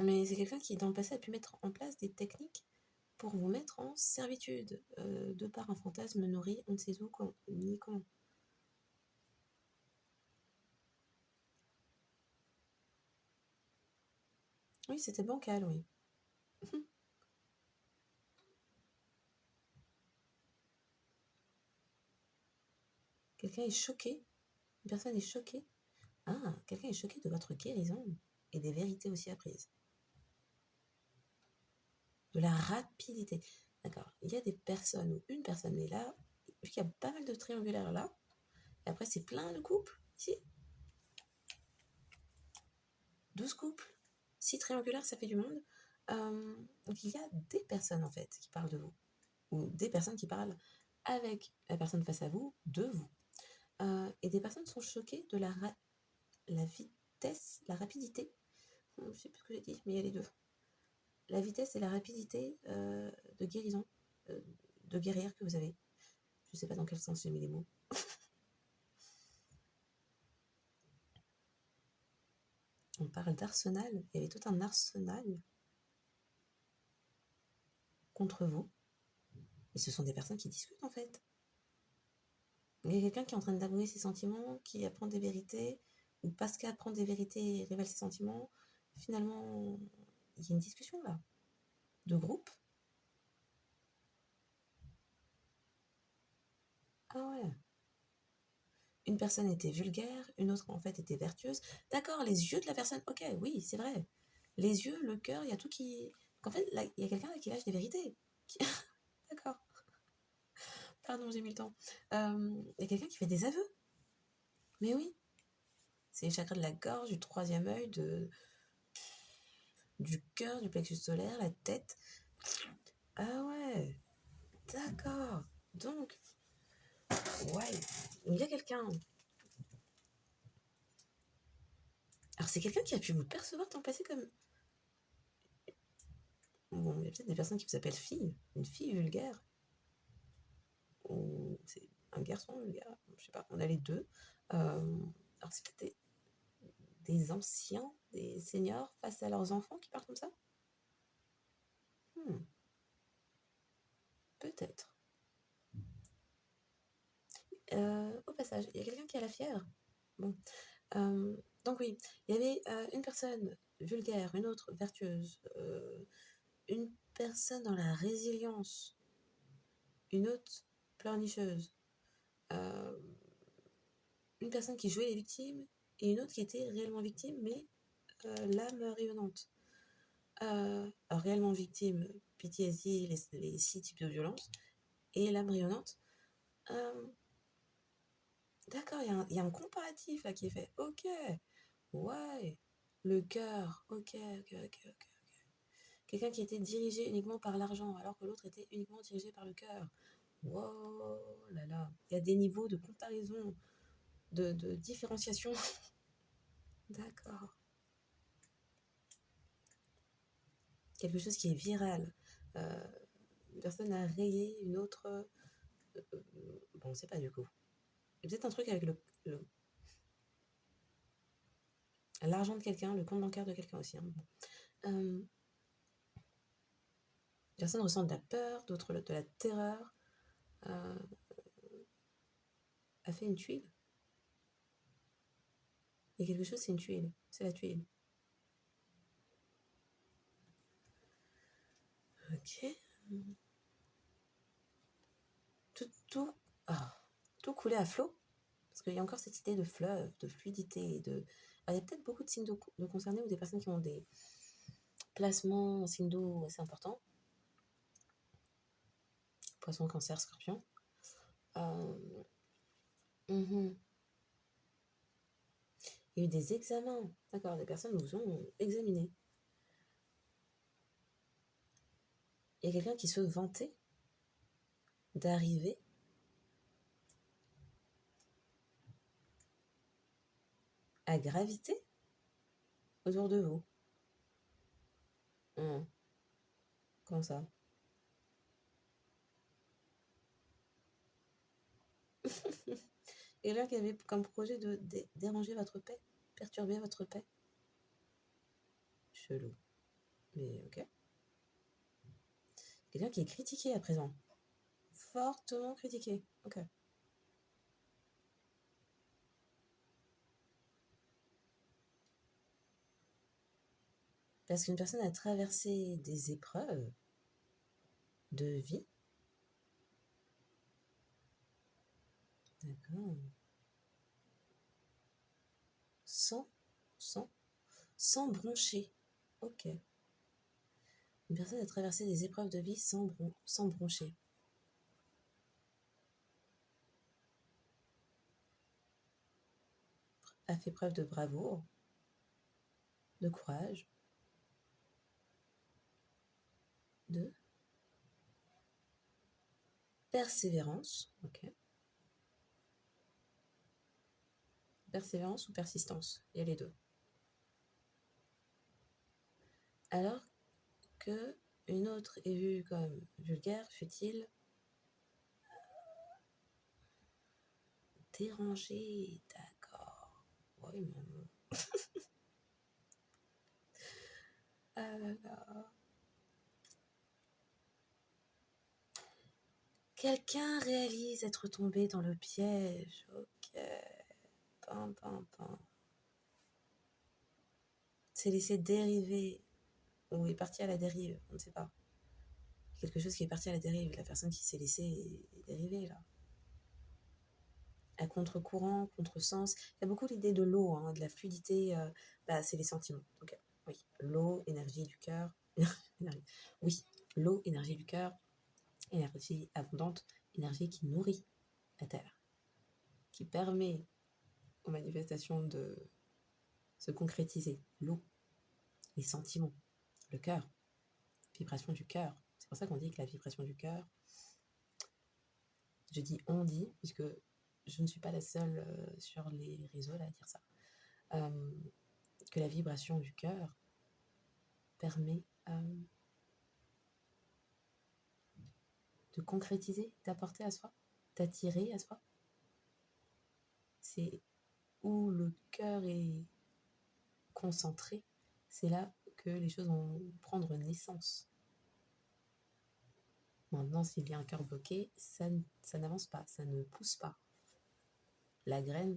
Mais c'est quelqu'un qui, dans le passé, a pu mettre en place des techniques pour vous mettre en servitude, de par un fantasme nourri, on ne sait où, ni comment. Oui, c'était bancal, oui. Quelqu'un est choqué. Une personne est choquée. Ah, quelqu'un est choqué de votre guérison et des vérités aussi apprises. De la rapidité. D'accord. Il y a des personnes ou une personne, mais là, vu qu'il y a pas mal de triangulaires là, et après c'est plein de couples ici. 12 couples. 6 triangulaires, ça fait du monde. Donc il y a des personnes en fait qui parlent de vous. Ou des personnes qui parlent avec la personne face à vous, de vous. Et des personnes sont choquées de la vitesse, la rapidité. Je ne sais plus ce que j'ai dit, mais il y a les deux. La vitesse et la rapidité de guérison, de guérir que vous avez. Je ne sais pas dans quel sens j'ai mis les mots. On parle d'arsenal. Il y avait tout un arsenal contre vous. Et ce sont des personnes qui discutent en fait. Il y a quelqu'un qui est en train d'avouer ses sentiments, qui apprend des vérités, ou parce qu'apprend des vérités et révèle ses sentiments, finalement, il y a une discussion là, de groupe. Ah ouais. Une personne était vulgaire, une autre en fait était vertueuse. D'accord, les yeux de la personne, ok, oui, c'est vrai. Les yeux, le cœur, il y a tout qui... En fait, là, il y a quelqu'un qui lâche des vérités. D'accord. Pardon, j'ai mis le temps. Il y a quelqu'un qui fait des aveux. Mais oui. C'est les chakras de la gorge, du troisième œil, du cœur, du plexus solaire, la tête. Ah ouais. D'accord. Donc, ouais. Il y a quelqu'un. Alors, c'est quelqu'un qui a pu vous percevoir dans le passé comme... Bon, il y a peut-être des personnes qui vous appellent fille. Une fille vulgaire. Ou c'est un garçon vulgaire. Je sais pas, on a les deux. Alors, c'est peut-être des anciens, des seniors face à leurs enfants qui parlent comme ça. Peut-être. Au passage, il y a quelqu'un qui a la fièvre. Bon. Donc oui, il y avait une personne vulgaire, une autre vertueuse, une personne dans la résilience, une autre pleurnicheuse, une personne qui jouait les victimes et une autre qui était réellement victime, mais l'âme rayonnante. Alors, réellement victime, PTSD, les 6 types de violence, et l'âme rayonnante. D'accord, il y a un comparatif là qui est fait. Ok, ouais, le cœur, ok. Quelqu'un qui était dirigé uniquement par l'argent, alors que l'autre était uniquement dirigé par le cœur. Wow, là là, il y a des niveaux de comparaison, de différenciation. D'accord. Quelque chose qui est viral. Une personne a rayé une autre... bon, on ne sait pas du coup. Il y a peut-être un truc avec l'argent de quelqu'un, le compte bancaire de quelqu'un aussi. Hein. Personne ressent de la peur, d'autres de la terreur. A fait une tuile. Il y a quelque chose, c'est une tuile. C'est la tuile. Ok. Tout couler à flot. Parce qu'il y a encore cette idée de fleuve, de fluidité. Alors, il y a peut-être beaucoup de signes de concernés ou des personnes qui ont des placements en signes d'eau assez importants. Poisson, cancer, scorpion. Il y a eu des examens. D'accord, des personnes vous ont examiné. Il y a quelqu'un qui se vantait d'arriver à graviter autour de vous. Comment ça? Et là, qui avait comme projet de déranger votre paix, perturber votre paix. Chelou. Mais ok. Quelqu'un qui est critiqué à présent. Fortement critiqué. Ok. Parce qu'une personne a traversé des épreuves de vie. D'accord. Sans broncher. Ok. Une personne a traversé des épreuves de vie sans broncher. A fait preuve de bravoure, de courage, de persévérance. Ok. Persévérance ou persistance, il y a les deux. Alors que une autre est vue comme vulgaire, futile, dérangée. D'accord. Oui, maman. Ah là là. Quelqu'un réalise être tombé dans le piège. Ok. Pam, pam, pam. S'est laissé dériver. Ou est parti à la dérive. On ne sait pas. Quelque chose qui est parti à la dérive. La personne qui s'est laissée dériver, là. À contre-courant, contre-sens. Il y a beaucoup l'idée de l'eau, hein, de la fluidité. C'est les sentiments. Donc, oui. L'eau, énergie du cœur. Oui. L'eau, énergie du cœur. Énergie abondante. Énergie qui nourrit la terre. Qui permet aux manifestations de se concrétiser. L'eau, les sentiments, le cœur, vibration du cœur. C'est pour ça qu'on dit que la vibration du cœur, je dis on dit, puisque je ne suis pas la seule sur les réseaux là, à dire ça, que la vibration du cœur permet de concrétiser, d'apporter à soi, d'attirer à soi. C'est où le cœur est concentré, c'est là que les choses vont prendre naissance. Maintenant, s'il y a un cœur bloqué, ça n'avance pas, ça ne pousse pas. La graine,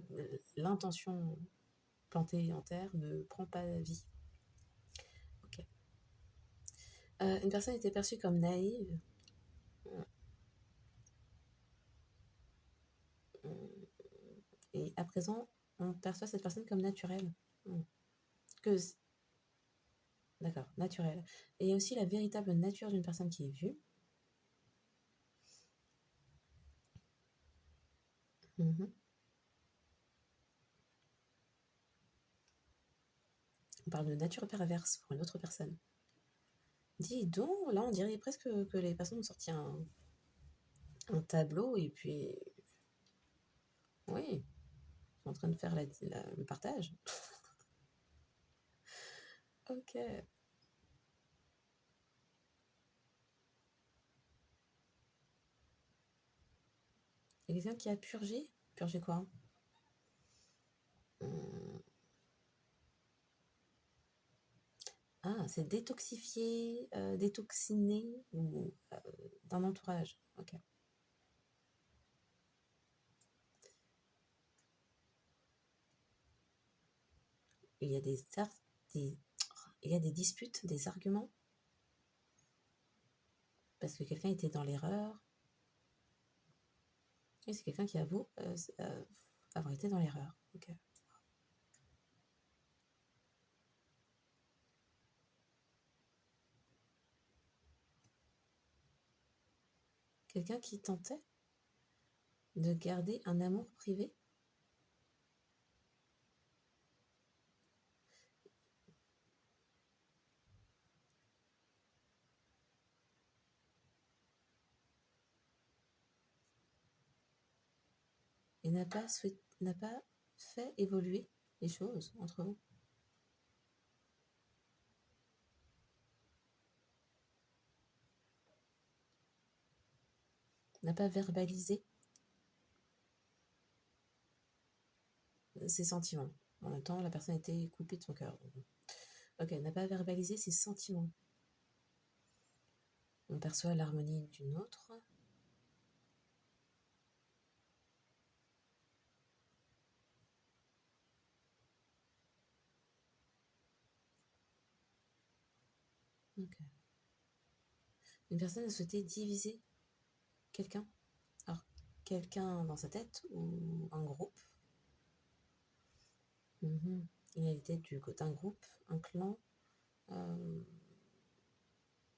l'intention plantée en terre ne prend pas vie. Ok. Une personne était perçue comme naïve. Et à présent, on perçoit cette personne comme naturelle. Que D'accord, naturelle. Et il y a aussi la véritable nature d'une personne qui est vue. On parle de nature perverse pour une autre personne. Dis donc, là on dirait presque que les personnes ont sorti un tableau et puis... Oui, ils sont en train de faire le partage. Ok. Il y a quelqu'un qui a purgé. Purgé quoi? Ah, c'est détoxifier, détoxiner ou d'un entourage. Ok. Il y a des, il y a des disputes, des arguments parce que quelqu'un était dans l'erreur. Et c'est quelqu'un qui avoue avoir été dans l'erreur. Ok. Quelqu'un qui tentait de garder un amour privé. Et n'a pas fait évoluer les choses entre vous. N'a pas verbalisé ses sentiments. En même temps, la personne était coupée de son cœur. Ok, n'a pas verbalisé ses sentiments. On perçoit l'harmonie d'une autre. Ok. Une personne a souhaité diviser quelqu'un. Alors, quelqu'un dans sa tête ou un groupe. Une réalité d'un groupe, un clan.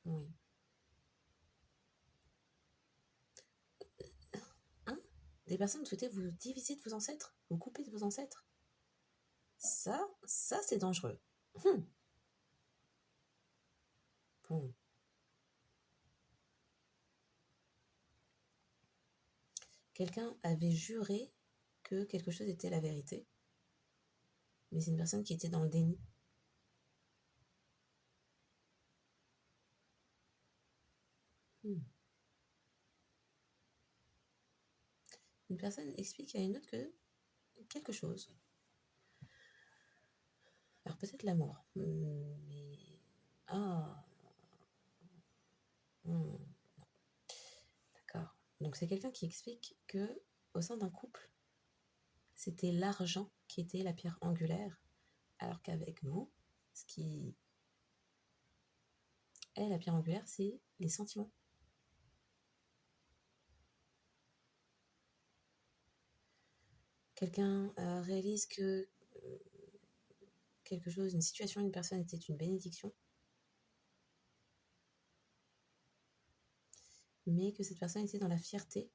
Oui. Hein? Des personnes souhaitaient vous diviser de vos ancêtres, vous couper de vos ancêtres. Ça c'est dangereux. Bon. Quelqu'un avait juré que quelque chose était la vérité, mais c'est une personne qui était dans le déni. Une personne explique à une autre que quelque chose. Alors peut-être l'amour, mais... Ah... D'accord. Donc c'est quelqu'un qui explique que au sein d'un couple, c'était l'argent qui était la pierre angulaire, alors qu'avec vous, ce qui est la pierre angulaire, c'est les sentiments. Quelqu'un réalise que quelque chose, une situation, une personne était une bénédiction, mais que cette personne était dans la fierté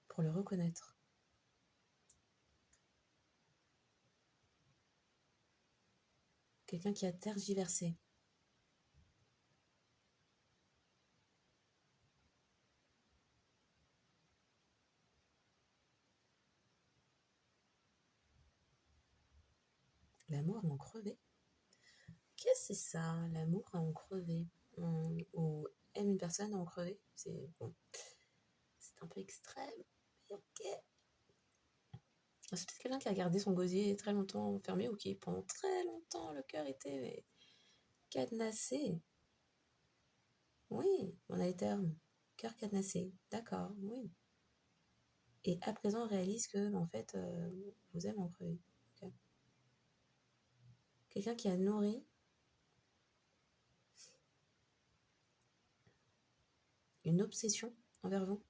pour le reconnaître. Quelqu'un qui a tergiversé. L'amour à en crever. Qu'est-ce que c'est ça, l'amour à en crever? Ou aime une personne à en crever? C'est bon. C'est un peu extrême, mais ok. C'est peut-être quelqu'un qui a gardé son gosier très longtemps fermé ou qui, pendant très longtemps, le cœur était cadenassé. Oui, on a les termes. Cœur cadenassé. D'accord, oui. Et à présent, on réalise que, en fait, vous aimez en crever. Okay. Quelqu'un qui a nourri une obsession envers vous.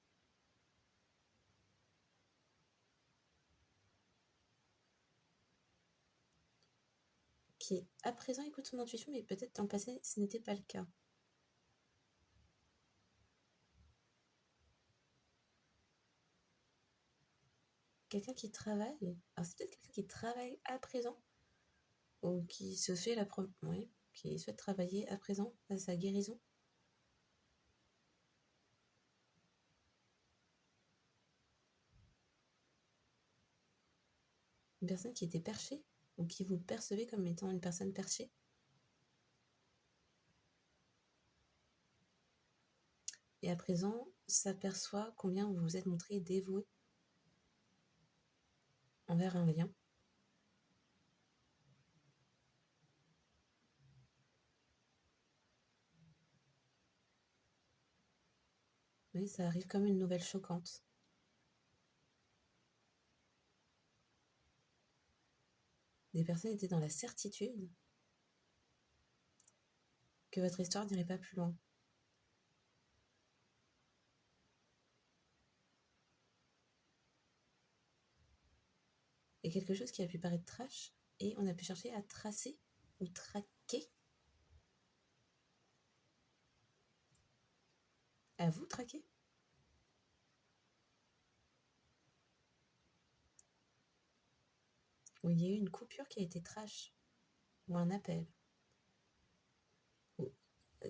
Qui, à présent, écoute son intuition, mais peut-être dans le passé, ce n'était pas le cas. Quelqu'un qui travaille. Alors, c'est peut-être quelqu'un qui travaille à présent. Ou qui se fait oui, qui souhaite travailler à présent à sa guérison. Une personne qui était perchée ou qui vous percevait comme étant une personne perchée. Et à présent, s'aperçoit combien vous vous êtes montré dévoué envers un lien. Oui, ça arrive comme une nouvelle choquante. Des personnes étaient dans la certitude que votre histoire n'irait pas plus loin. Et quelque chose qui a pu paraître trash, et on a pu chercher à tracer ou traquer. À vous traquer. Où il y a eu une coupure qui a été trash, ou un appel, ou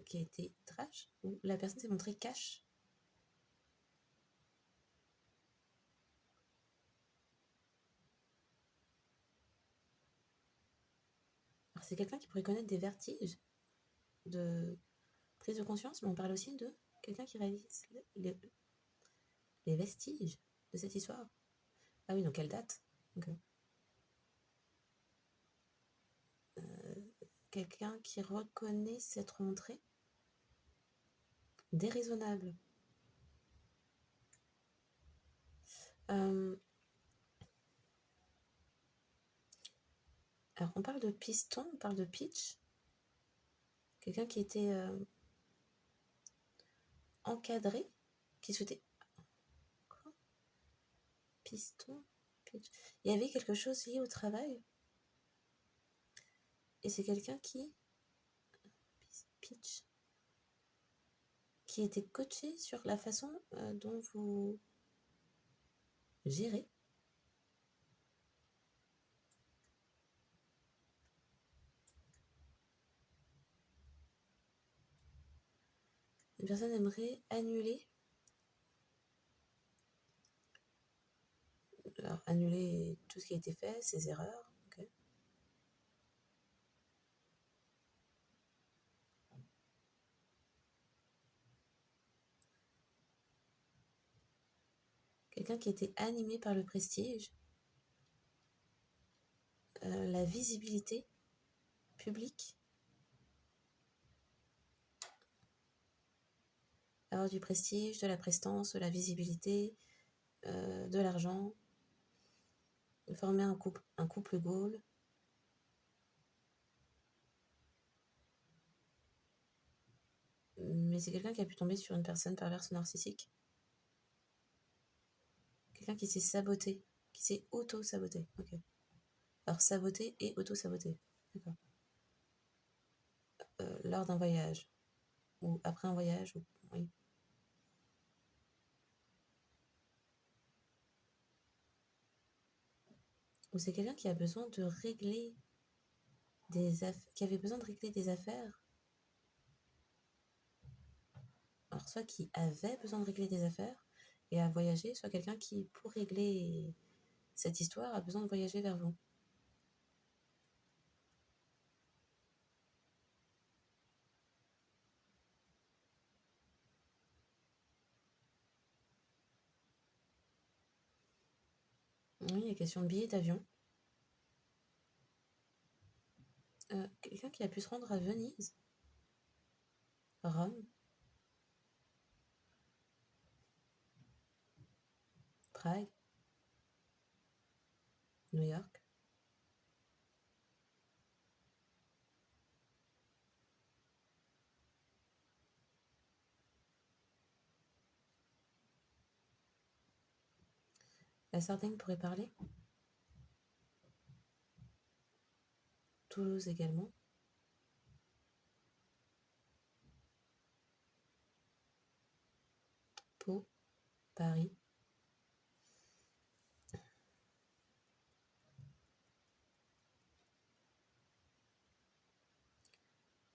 qui a été trash, ou la personne s'est montrée cash. Alors c'est quelqu'un qui pourrait connaître des vertiges de prise de conscience, mais on parle aussi de quelqu'un qui réalise les vestiges de cette histoire. Ah oui, donc elle date. Okay. Quelqu'un qui reconnaît s'être montré déraisonnable. Alors on parle de piston, on parle de pitch. Quelqu'un qui était encadré, qui souhaitait... Quoi? Piston, pitch. Il y avait quelque chose lié au travail. Et c'est quelqu'un qui... Pitch. Qui était coaché sur la façon dont vous gérez. Une personne aimerait annuler. Alors, annuler tout ce qui a été fait, ses erreurs. Okay. Quelqu'un qui était animé par le prestige, la visibilité publique, avoir du prestige, de la prestance, de la visibilité, de l'argent, former un couple goal. Mais c'est quelqu'un qui a pu tomber sur une personne perverse ou narcissique. Quelqu'un qui s'est saboté, qui s'est auto-saboté. Ok. Alors saboter et auto-saboter. D'accord. Lors d'un voyage. Ou après un voyage. Ou... Oui. Ou c'est quelqu'un qui a besoin de régler qui avait besoin de régler des affaires. Alors soit qui avait besoin de régler des affaires et a voyagé, soit quelqu'un qui, pour régler cette histoire, a besoin de voyager vers vous. Oui, il y a question de billets d'avion. Quelqu'un qui a pu se rendre à Venise, Rome, Prague, New York. La Sardaigne pourrait parler. Toulouse également. Pau, Paris.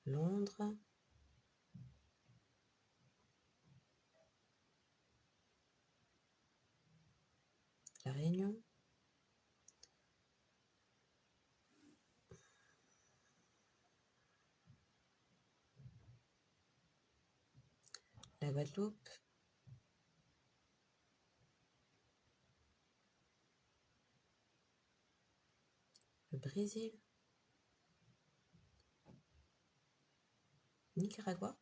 Londres. La Réunion. La Guadeloupe. Le Brésil. Nicaragua.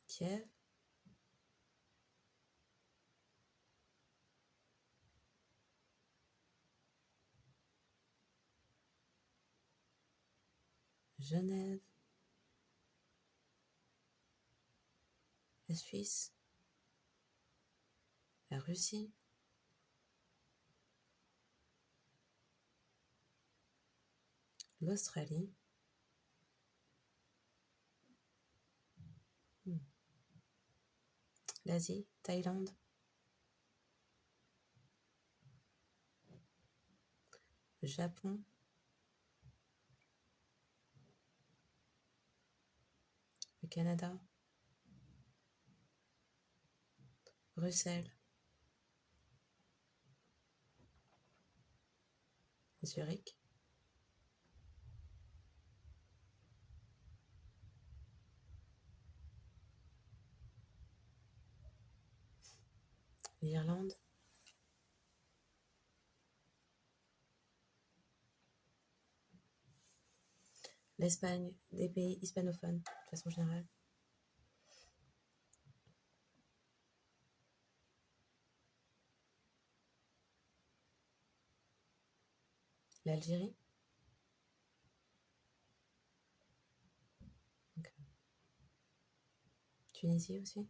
Kiev. Genève. La Suisse. La Russie. L'Australie. L'Asie. Thaïlande. Le Japon. Le Canada. Bruxelles. Zurich. L'Irlande. L'Espagne, des pays hispanophones, de façon générale. L'Algérie. Tunisie aussi.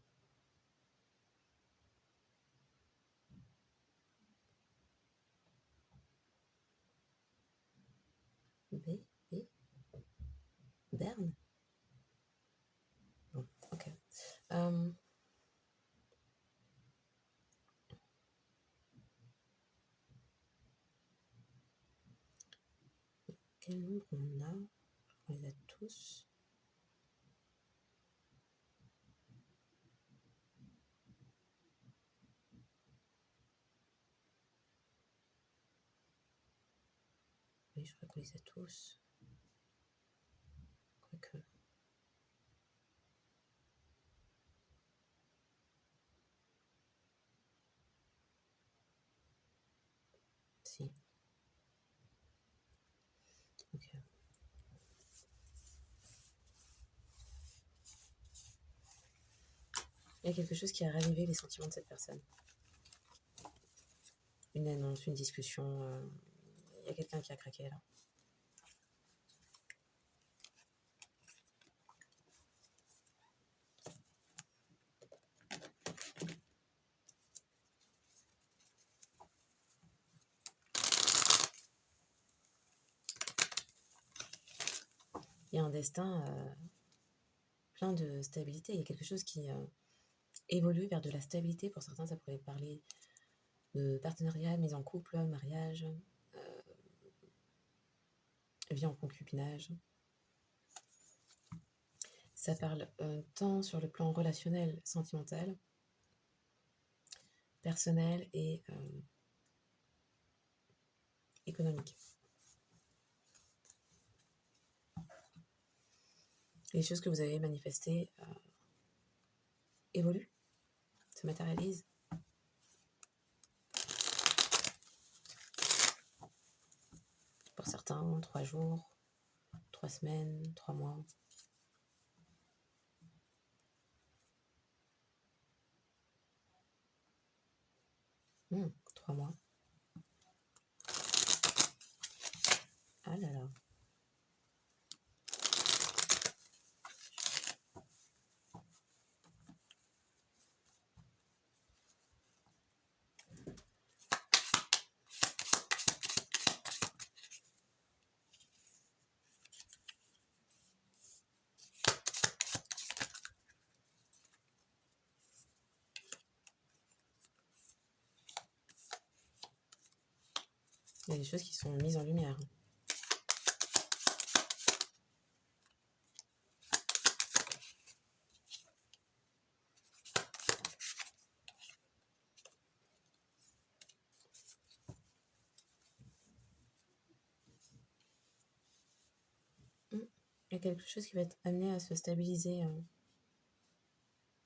B, B, Berne. Bon, ok. Quel nombre on a? On les a tous. Oui, je crois qu'on les a tous. Quoique. Si. Ok. Il y a quelque chose qui a ravivé les sentiments de cette personne. Une annonce, une discussion. Il y a quelqu'un qui a craqué là. Il y a un destin plein de stabilité. Il y a quelque chose qui évolue vers de la stabilité. Pour certains, ça pourrait parler de partenariat, mise en couple, mariage, vie en concubinage. Ça parle tant sur le plan relationnel, sentimental, personnel et économique. Les choses que vous avez manifestées évoluent, se matérialisent. Pour certains, 3 jours, 3 semaines, 3 mois. 3 mois. Ah là là. Il y a des choses qui sont mises en lumière. Il y a quelque chose qui va être amené à se stabiliser.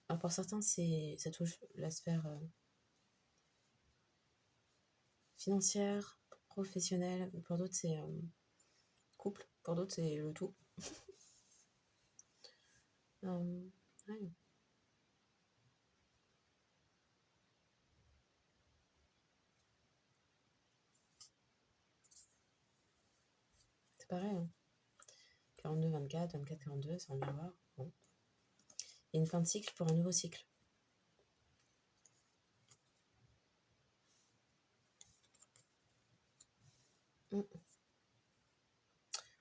Alors pour certains, ça touche la sphère financière, professionnelle. Pour d'autres, c'est couple. Pour d'autres, c'est le tout. Ouais. C'est pareil. 42, 24, 24, 42, c'est en miroir. Bon. Il y a une fin de cycle pour un nouveau cycle.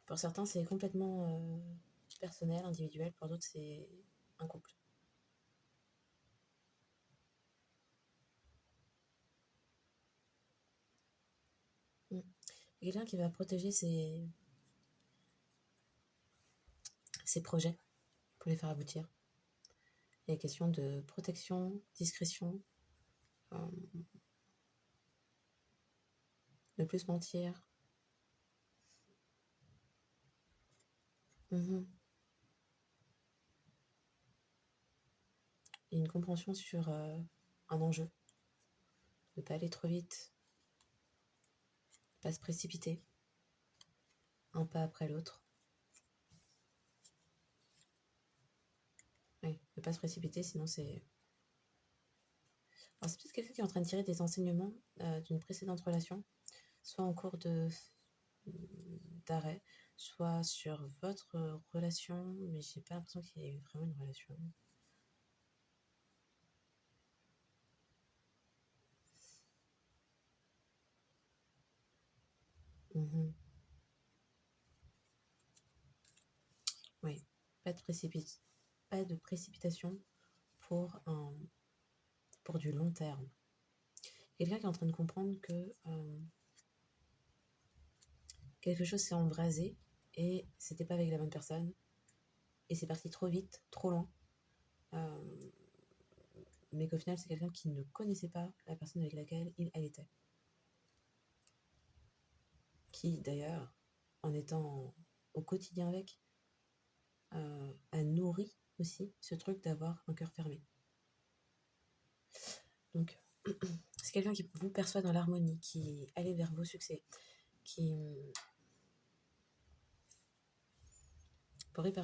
Pour certains, c'est complètement personnel, individuel. Pour d'autres, c'est un couple. Il y a quelqu'un qui va protéger ses projets pour les faire aboutir. Il y a question de protection, discrétion, ne plus mentir. Il y a une compréhension sur un enjeu. Ne pas aller trop vite, ne pas se précipiter, un pas après l'autre. Oui, ne pas se précipiter, sinon c'est... Alors c'est peut-être quelqu'un qui est en train de tirer des enseignements d'une précédente relation, soit en cours d'arrêt, soit sur votre relation, mais j'ai pas l'impression qu'il y ait eu vraiment une relation. Mhm. Oui, pas de pas de précipitation pour pour du long terme. Quelqu'un qui est en train de comprendre que quelque chose s'est embrasé et c'était pas avec la bonne personne et c'est parti trop vite, trop loin. Euh, mais qu'au final, c'est quelqu'un qui ne connaissait pas la personne avec laquelle elle était. Qui, d'ailleurs, en étant au quotidien avec, a nourri aussi ce truc d'avoir un cœur fermé. Donc, c'est quelqu'un qui vous perçoit dans l'harmonie, qui allait vers vos succès, qui pourrait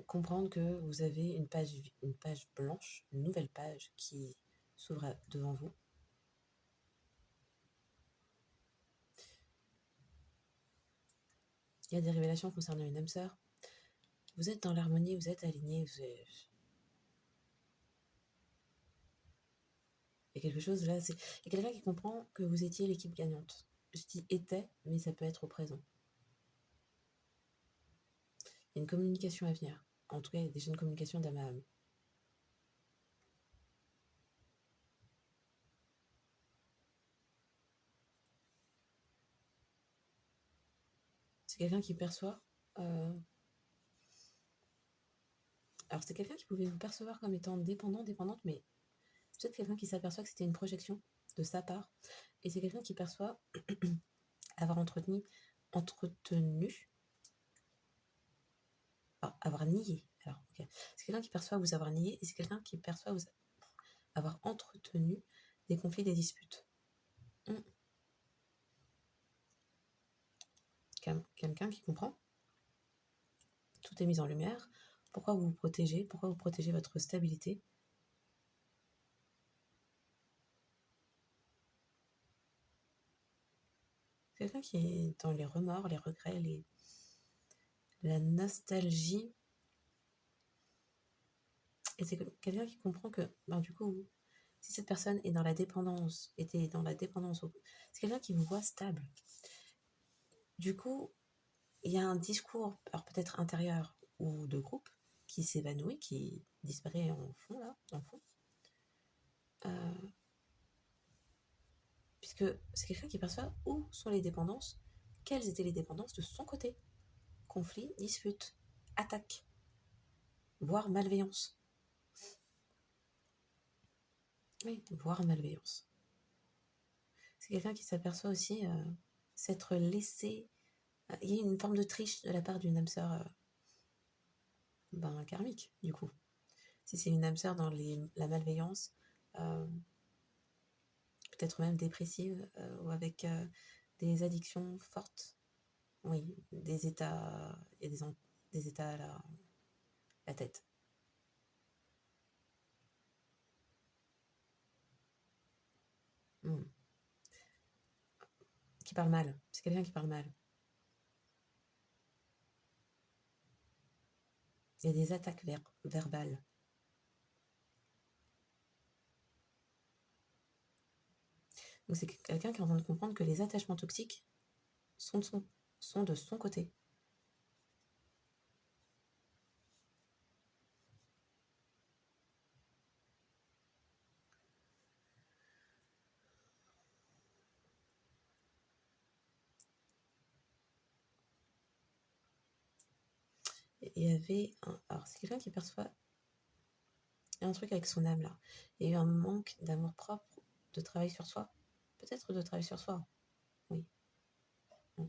comprendre que vous avez une page blanche, une nouvelle page qui s'ouvre devant vous. Il y a des révélations concernant une âme sœur. Vous êtes dans l'harmonie, vous êtes aligné, il y a quelque chose là, il y a quelqu'un qui comprend que vous étiez l'équipe gagnante. Je dis était, mais ça peut être au présent. Il y a une communication à venir. En tout cas, il y a déjà une communication d'âme à âme. C'est quelqu'un qui perçoit. Alors, c'est quelqu'un qui pouvait vous percevoir comme étant dépendante, mais c'est peut-être quelqu'un qui s'aperçoit que c'était une projection de sa part. Et c'est quelqu'un qui perçoit avoir entretenu, avoir nié. Alors, ok. C'est quelqu'un qui perçoit vous avoir nié et c'est quelqu'un qui perçoit vous avoir entretenu des conflits, des disputes. Quelqu'un qui comprend. Tout est mis en lumière. Pourquoi vous vous protégez? Pourquoi vous protégez votre stabilité? Quelqu'un qui est dans les remords, les regrets, la nostalgie. Et c'est quelqu'un qui comprend que, ben, du coup, si cette personne est dans la dépendance, était dans la dépendance, c'est quelqu'un qui vous voit stable. Du coup, il y a un discours, alors peut-être intérieur ou de groupe, qui s'évanouit, qui disparaît en fond, là, en fond. Puisque c'est quelqu'un qui perçoit où sont les dépendances, quelles étaient les dépendances de son côté. Conflit, dispute, attaque, voire malveillance. Oui, voire malveillance. C'est quelqu'un qui s'aperçoit aussi s'être laissé. Il y a une forme de triche de la part d'une âme sœur karmique, du coup. Si c'est une âme sœur dans la malveillance, euh, peut-être même dépressive ou avec des addictions fortes. Oui, des états, il y a des états à la tête. Hmm. Qui parle mal. C'est quelqu'un qui parle mal. Il y a des attaques verbales. Donc c'est quelqu'un qui est en train de comprendre que les attachements toxiques sont sont de son côté. Il y avait alors c'est quelqu'un qui perçoit un truc avec son âme là. Il y a eu un manque d'amour propre, de travail sur soi. Peut-être de travail sur soi. Oui. Mm.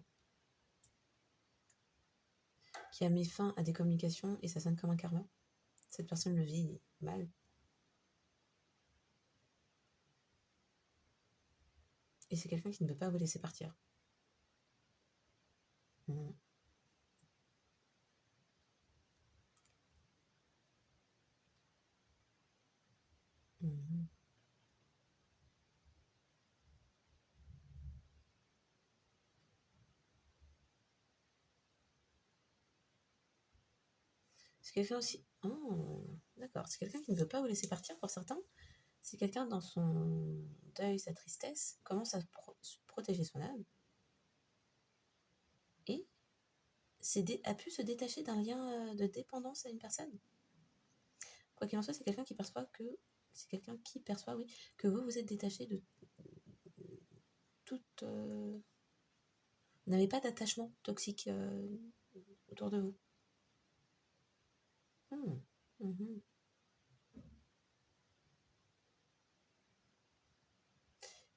Qui a mis fin à des communications et ça sonne comme un karma. Cette personne le vit mal. Et c'est quelqu'un qui ne veut pas vous laisser partir. Mm. Mhm. C'est quelqu'un aussi. Oh, d'accord. C'est quelqu'un qui ne veut pas vous laisser partir pour certains. C'est quelqu'un dans son deuil, sa tristesse, commence à protéger son âme. et a pu se détacher d'un lien de dépendance à une personne. Quoi qu'il en soit, c'est quelqu'un qui perçoit oui, que vous êtes détaché de toute... vous n'avez pas d'attachement toxique autour de vous. Mhm.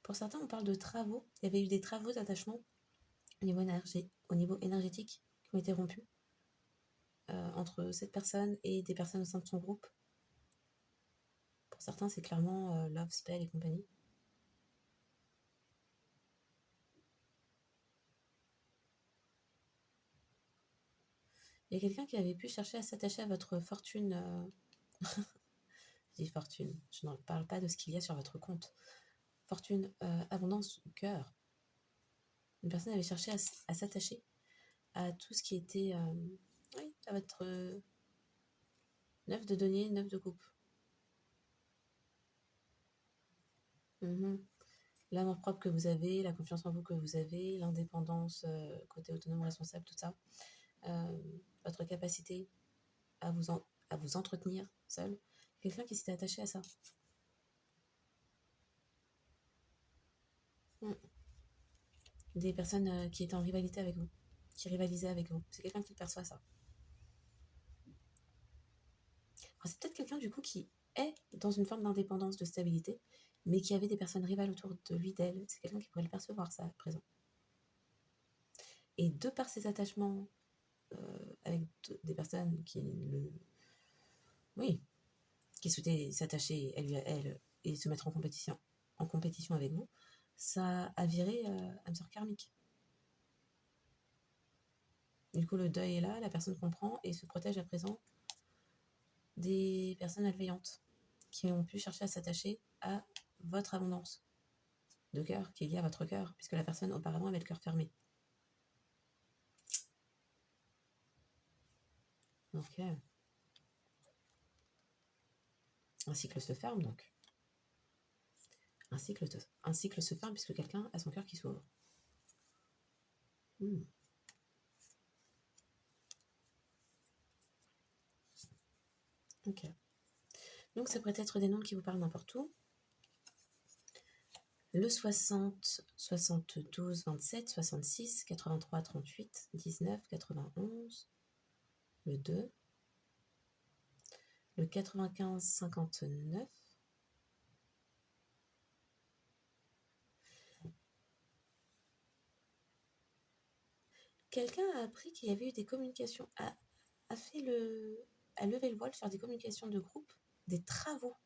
Pour certains, on parle de travaux. Il y avait eu des travaux d'attachement au niveau énergétique qui ont été rompus entre cette personne et des personnes au sein de son groupe. Pour certains, c'est clairement Love, Spell et compagnie. Il y a quelqu'un qui avait pu chercher à s'attacher à votre fortune. Je dis fortune, je ne parle pas de ce qu'il y a sur votre compte. Fortune, abondance ou cœur. Une personne avait cherché à s'attacher à tout ce qui était à votre 9 de denier, 9 de coupe. L'amour propre que vous avez, la confiance en vous que vous avez, l'indépendance, côté autonome, responsable, tout ça. Votre capacité à vous entretenir seul. Quelqu'un qui s'était attaché à ça. Des personnes qui étaient en rivalité avec vous, qui rivalisaient avec vous. C'est quelqu'un qui perçoit ça. Alors, c'est peut-être quelqu'un du coup qui est dans une forme d'indépendance, de stabilité, mais qui avait des personnes rivales autour de lui, d'elle. C'est quelqu'un qui pourrait le percevoir ça à présent. Et de par ses attachements avec des personnes qui souhaitaient s'attacher elle et se mettre en compétition avec vous, ça a viré âme sœur karmique. Du coup, le deuil est là, la personne comprend et se protège à présent des personnes malveillantes qui ont pu chercher à s'attacher à votre abondance de cœur qui est liée à votre cœur, puisque la personne auparavant avait le cœur fermé. Ok. Un cycle se ferme donc. Un cycle se ferme puisque quelqu'un a son cœur qui s'ouvre. Ok. Donc ça pourrait être des noms qui vous parlent n'importe où. Le 60, 72, 27, 66, 83, 38, 19, 91, le 2, le 95, 59, quelqu'un a appris qu'il y avait eu des communications, a levé le voile sur des communications de groupe, des travaux,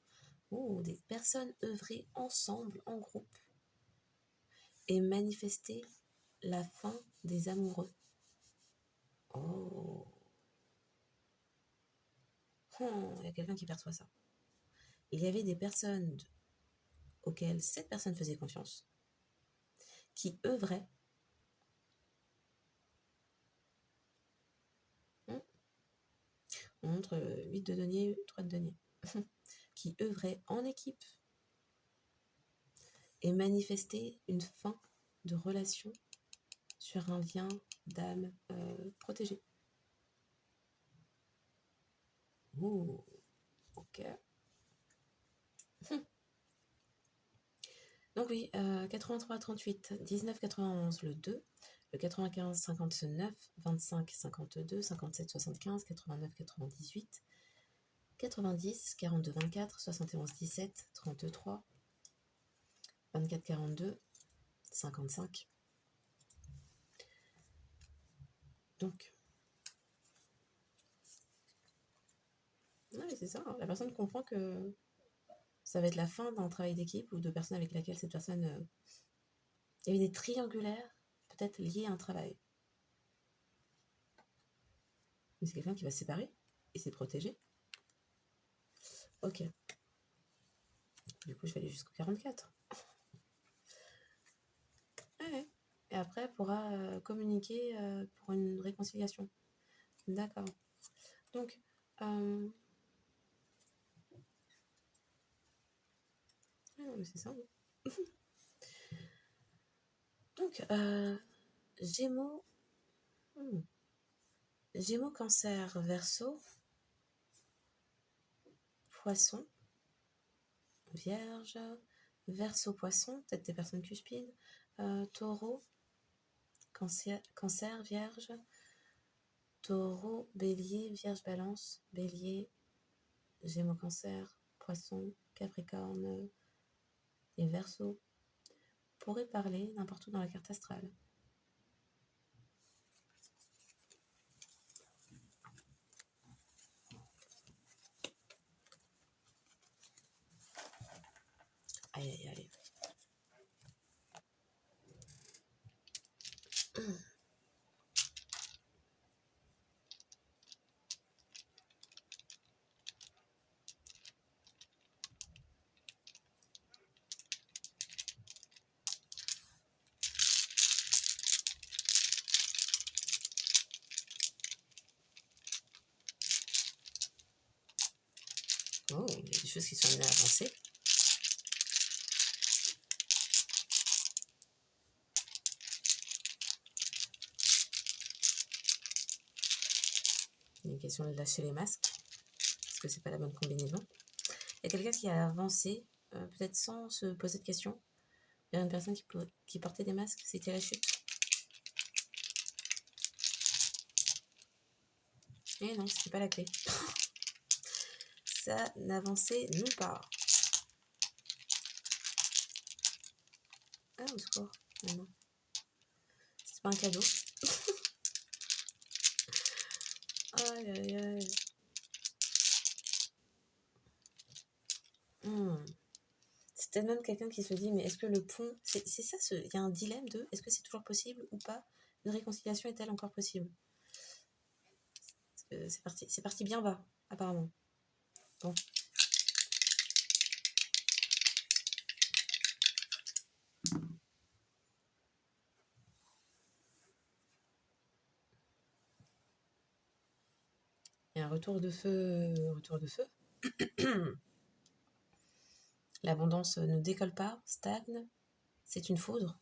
où des personnes œuvraient ensemble, en groupe, et manifester la fin des amoureux. Oh. Il y a quelqu'un qui perçoit ça. Il y avait des personnes auxquelles cette personne faisait confiance, qui œuvraient on montre 8 de denier, 3 de denier, qui œuvraient en équipe et manifestaient une fin de relation sur un lien d'âme protégé. Oh, ok. Donc oui, 83, 38, 19, 91, le 2, le 95, 59, 25, 52, 57, 75, 89, 98, 90, 42, 24, 71, 17, 33, 24, 42, 55. Donc, ouais, c'est ça, hein. La personne comprend que ça va être la fin d'un travail d'équipe ou de personnes avec laquelle cette personne... il y avait des triangulaires, peut-être liés à un travail. Mais c'est quelqu'un qui va se séparer et s'est protégé. Ok. Du coup, je vais aller jusqu'au 44. Ouais. Et après, elle pourra communiquer pour une réconciliation. D'accord. Donc, c'est ça. Donc, Gémeaux, Gémeaux, Cancer, Verseau, Poisson, Vierge, Verseau, Poisson, peut-être des personnes cuspides, Taureau, Cancer, Vierge, Taureau, Bélier, Vierge, Balance, Bélier, Gémeaux, Cancer, Poisson, Capricorne et Verseau pourraient parler n'importe où dans la carte astrale. Aïe, aïe, aïe. Oh, il y a des choses qui sont amenées à avancer. Il y a une question de lâcher les masques, parce que c'est pas la bonne combinaison. Il y a quelqu'un qui a avancé, peut-être sans se poser de questions, vers une personne qui portait des masques. C'était la chute. Et non, c'était pas la clé. Ça n'avançait nulle part. Ah, au secours. Mais non. C'est pas un cadeau. Aïe, aïe, aïe. C'est peut-être même quelqu'un qui se dit, mais est-ce que le pont... C'est ça, il y a un dilemme de, est-ce que c'est toujours possible ou pas? Une réconciliation est-elle encore possible? C'est parti bien bas, apparemment. Bon. Il y a un retour de feu. Retour de feu. L'abondance ne décolle pas, stagne. C'est une foudre.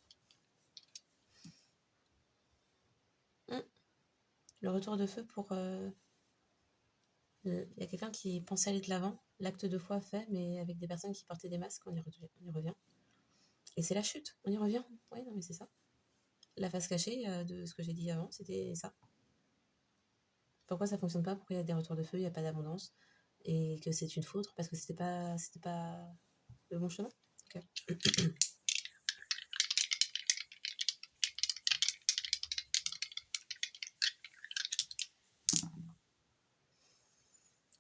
Le retour de feu pour... il y a quelqu'un qui pensait aller de l'avant. L'acte de foi fait, mais avec des personnes qui portaient des masques, on y revient. Et c'est la chute, on y revient. Oui, non, mais c'est ça. La face cachée de ce que j'ai dit avant, c'était ça. Pourquoi ça fonctionne pas? Pourquoi il y a des retours de feu, il n'y a pas d'abondance? Et que c'est une foudre? Parce que c'était pas le bon chemin? Ok.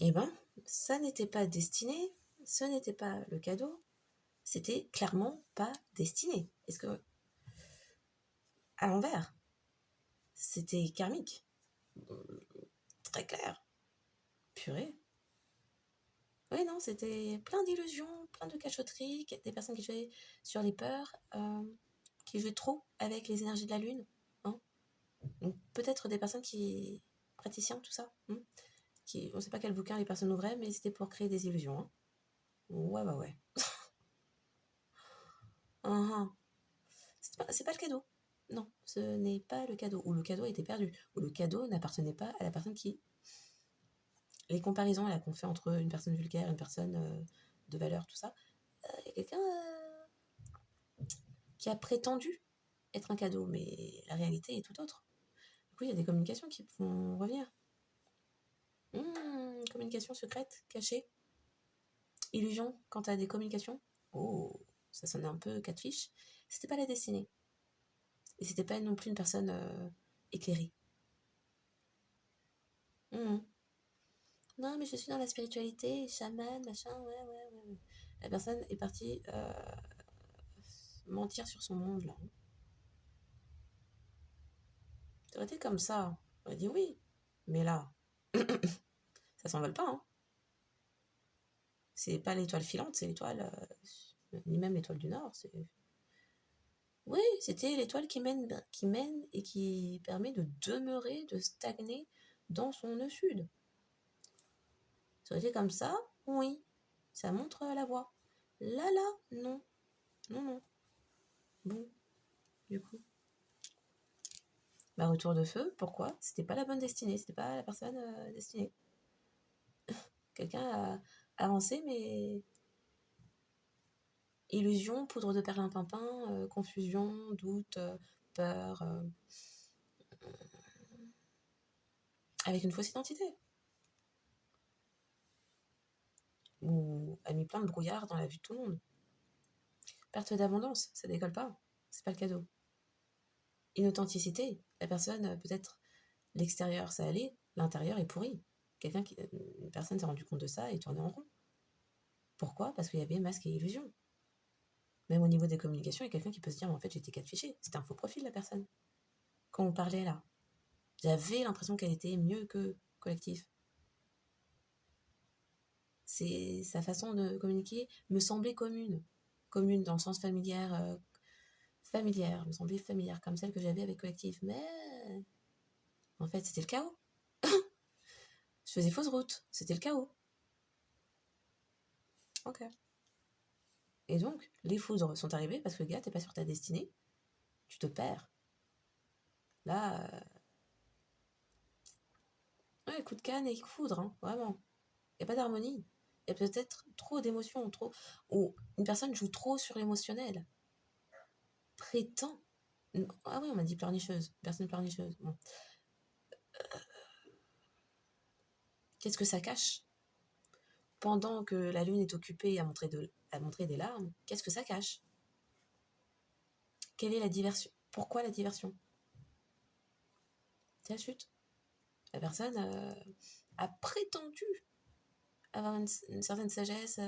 Eh ben, ça n'était pas destiné, ce n'était pas le cadeau, c'était clairement pas destiné. Est-ce que... À l'envers, c'était karmique. Très clair. Purée. Oui, non, c'était plein d'illusions, plein de cachotteries, des personnes qui jouaient sur les peurs, qui jouaient trop avec les énergies de la lune. Hein. Donc, peut-être des personnes qui... praticiens, tout ça. Hein, on ne sait pas quel bouquin les personnes ouvraient, mais c'était pour créer des illusions. Hein. Ouais, bah ouais. uh-huh. C'est pas le cadeau. Non, ce n'est pas le cadeau. Ou le cadeau a été perdu. Ou le cadeau n'appartenait pas à la personne qui... Les comparaisons là, qu'on fait entre une personne vulgaire, une personne de valeur, tout ça. Il y a quelqu'un qui a prétendu être un cadeau, mais la réalité est tout autre. Du coup, il y a des communications qui vont revenir. Communication secrète, cachée, illusion quant à des communications. Oh, ça sonnait un peu catfish. C'était pas la destinée. Et c'était pas non plus une personne éclairée. Non, mais je suis dans la spiritualité, chaman, machin, ouais. La personne est partie mentir sur son monde, là. Ça aurait été comme ça. On aurait dit oui. Mais là, ça s'envole pas, hein. C'est pas l'étoile filante, c'est l'étoile... ni même l'étoile du Nord, c'est... Oui, c'était l'étoile qui mène et qui permet de demeurer, de stagner dans son nœud sud. Ça aurait été comme ça, oui. Ça montre la voie. Là, non. Non. Bon, du coup. Bah, retour de feu, pourquoi? C'était pas la bonne destinée, c'était pas la personne destinée. Quelqu'un a avancé, mais illusion, poudre de perlimpinpin, confusion, doute, peur, avec une fausse identité. Ou a mis plein de brouillard dans la vue de tout le monde. Perte d'abondance, ça décolle pas, c'est pas le cadeau. Inauthenticité, la personne, peut-être l'extérieur ça allait, l'intérieur est pourri. Une personne s'est rendu compte de ça et tournait en rond. Pourquoi? Parce qu'il y avait masque et illusion. Même au niveau des communications, il y a quelqu'un qui peut se dire, mais en fait, j'étais catfishée. C'était un faux profil, la personne. Quand on parlait là, j'avais l'impression qu'elle était mieux que collectif. Sa façon de communiquer me semblait commune. Commune dans le sens familière, me semblait familière, comme celle que j'avais avec collectif. Mais en fait, c'était le chaos. Je faisais fausse route, c'était le chaos. Ok. Et donc, les foudres sont arrivées parce que, gars, t'es pas sur ta destinée, tu te perds. Là, ouais, coup de canne et coup de foudre, hein, vraiment. Il n'y a pas d'harmonie. Il y a peut-être trop d'émotions, trop. Ou une personne joue trop sur l'émotionnel. Prétend. Ah oui, on m'a dit pleurnicheuse. Personne pleurnicheuse. Bon. Qu'est-ce que ça cache? Pendant que la lune est occupée à montrer des larmes, qu'est-ce que ça cache? Quelle est la diversion? Pourquoi la diversion? C'est la chute. La personne a prétendu avoir une certaine sagesse,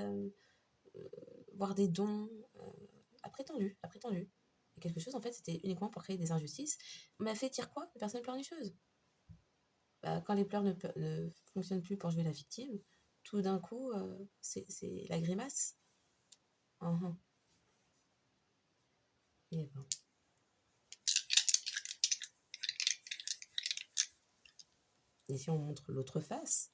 voir des dons, a prétendu. Et quelque chose, en fait, c'était uniquement pour créer des injustices. On m'a fait dire quoi? La personne pleurnicheuse. Bah, quand les pleurs ne fonctionnent plus pour jouer la victime, tout d'un coup, c'est la grimace. Uhum. Et ben. Et si on montre l'autre face,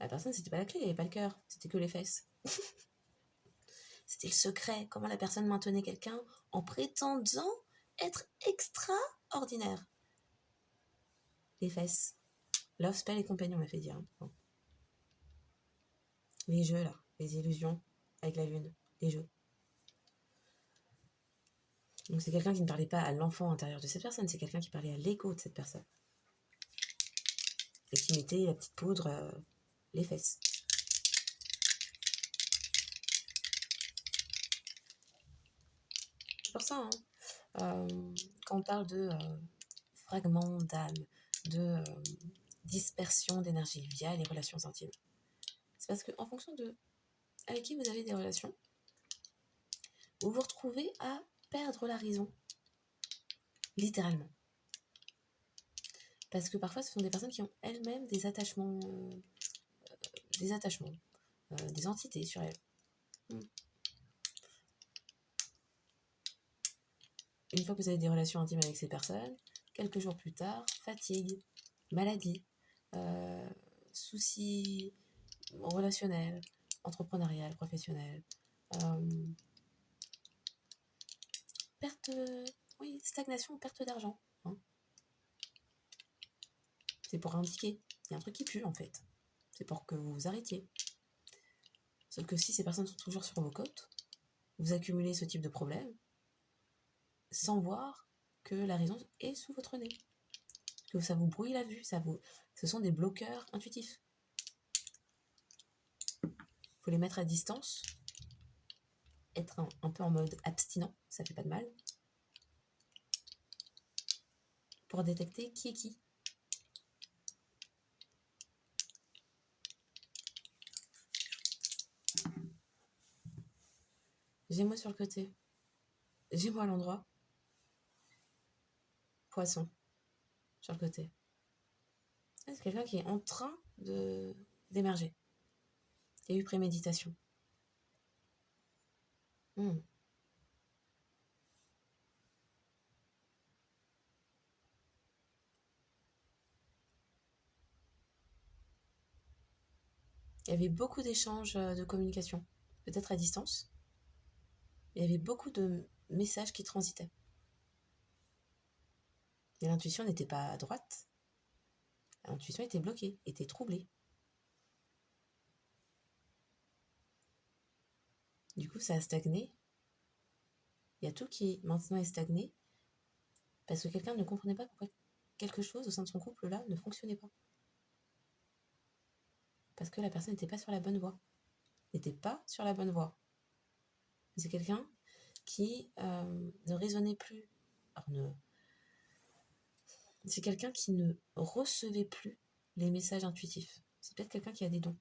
la personne, c'était pas la clé, il n'y avait pas le cœur, c'était que les fesses. C'était le secret, comment la personne maintenait quelqu'un en prétendant être extraordinaire. Les fesses. Love, spell et compagnie, on m'a fait dire. Bon. Les jeux, là, les illusions avec la lune, les jeux. Donc c'est quelqu'un qui ne parlait pas à l'enfant intérieur de cette personne, c'est quelqu'un qui parlait à l'ego de cette personne. Et qui mettait la petite poudre, les fesses. C'est pour ça, hein. Quand on parle de fragments d'âme, de dispersion d'énergie via les relations intimes, c'est parce qu'en fonction de avec qui vous avez des relations, vous vous retrouvez à perdre la raison, littéralement. Parce que parfois, ce sont des personnes qui ont elles-mêmes des attachements, des entités sur elles. Une fois que vous avez des relations intimes avec ces personnes, quelques jours plus tard, fatigue, maladie, soucis relationnels, entrepreneurial, professionnel, stagnation, perte d'argent. Hein. C'est pour indiquer, il y a un truc qui pue en fait. C'est pour que vous vous arrêtiez. Sauf que si ces personnes sont toujours sur vos côtes, vous accumulez ce type de problème sans voir que la raison est sous votre nez. Que ça vous brouille la vue, ce sont des bloqueurs intuitifs. Il faut les mettre à distance, être un peu en mode abstinent, ça fait pas de mal, pour détecter qui est qui. Gémeaux sur le côté, Gémeaux à l'endroit, Poisson sur le côté. C'est quelqu'un qui est en train d'émerger. Il y a eu préméditation. Il y avait beaucoup d'échanges de communication, peut-être à distance, il y avait beaucoup de messages qui transitaient. Et l'intuition n'était pas à droite. L'intuition était bloquée, était troublée. Du coup, ça a stagné. Il y a tout qui maintenant est stagné parce que quelqu'un ne comprenait pas pourquoi quelque chose au sein de son couple là ne fonctionnait pas. Parce que la personne n'était pas sur la bonne voie. N'était pas sur la bonne voie. C'est quelqu'un qui ne raisonnait plus. C'est quelqu'un qui ne recevait plus les messages intuitifs. C'est peut-être quelqu'un qui a des dons,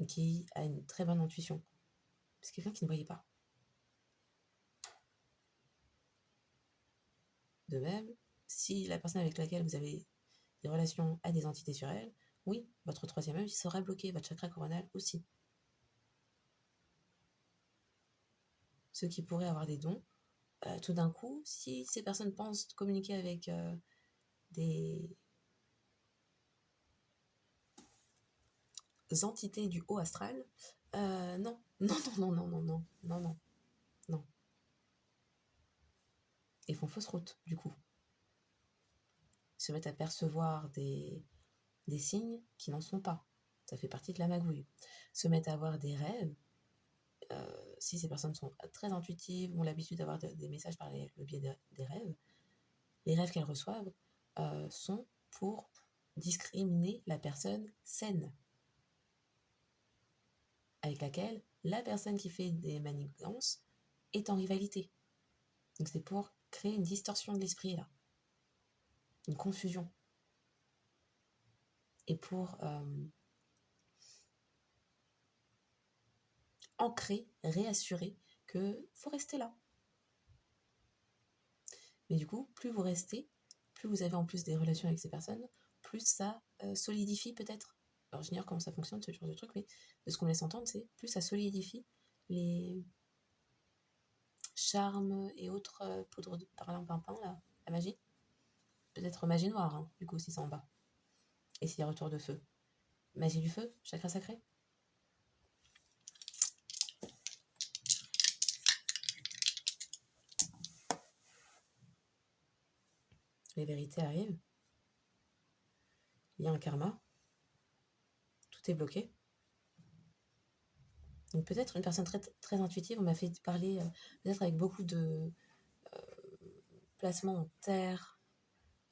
qui a une très bonne intuition. C'est quelqu'un qui ne voyait pas. De même, si la personne avec laquelle vous avez des relations a des entités sur elle, oui, votre troisième œil sera bloqué, votre chakra coronal aussi. Ceux qui pourraient avoir des dons, tout d'un coup, si ces personnes pensent communiquer avec des entités du haut astral, non, non, non, non, non, non, non, non, non. Ils font fausse route, du coup. Ils se mettent à percevoir des signes qui n'en sont pas. Ça fait partie de la magouille. Se mettent à avoir des rêves. Si ces personnes sont très intuitives, ont l'habitude d'avoir des messages par le biais des rêves, les rêves qu'elles reçoivent sont pour discriminer la personne saine avec laquelle la personne qui fait des manigances est en rivalité. Donc c'est pour créer une distorsion de l'esprit là, une confusion. Et pour ancrer, réassurer que faut rester là. Mais du coup, plus vous restez, plus vous avez en plus des relations avec ces personnes, plus ça solidifie peut-être. Alors j'ignore comment ça fonctionne ce genre de truc, mais de ce qu'on me laisse entendre, c'est plus ça solidifie les charmes et autres poudres de parlimpinpin, là, la magie. Peut-être magie noire, hein, du coup, si c'est en bas. Et s'il y a retour de feu. Magie du feu, chakra sacré. Les vérités arrivent. Il y a un karma. Tout est bloqué. Donc peut-être une personne très, très intuitive, on m'a fait parler peut-être avec beaucoup de placements en terre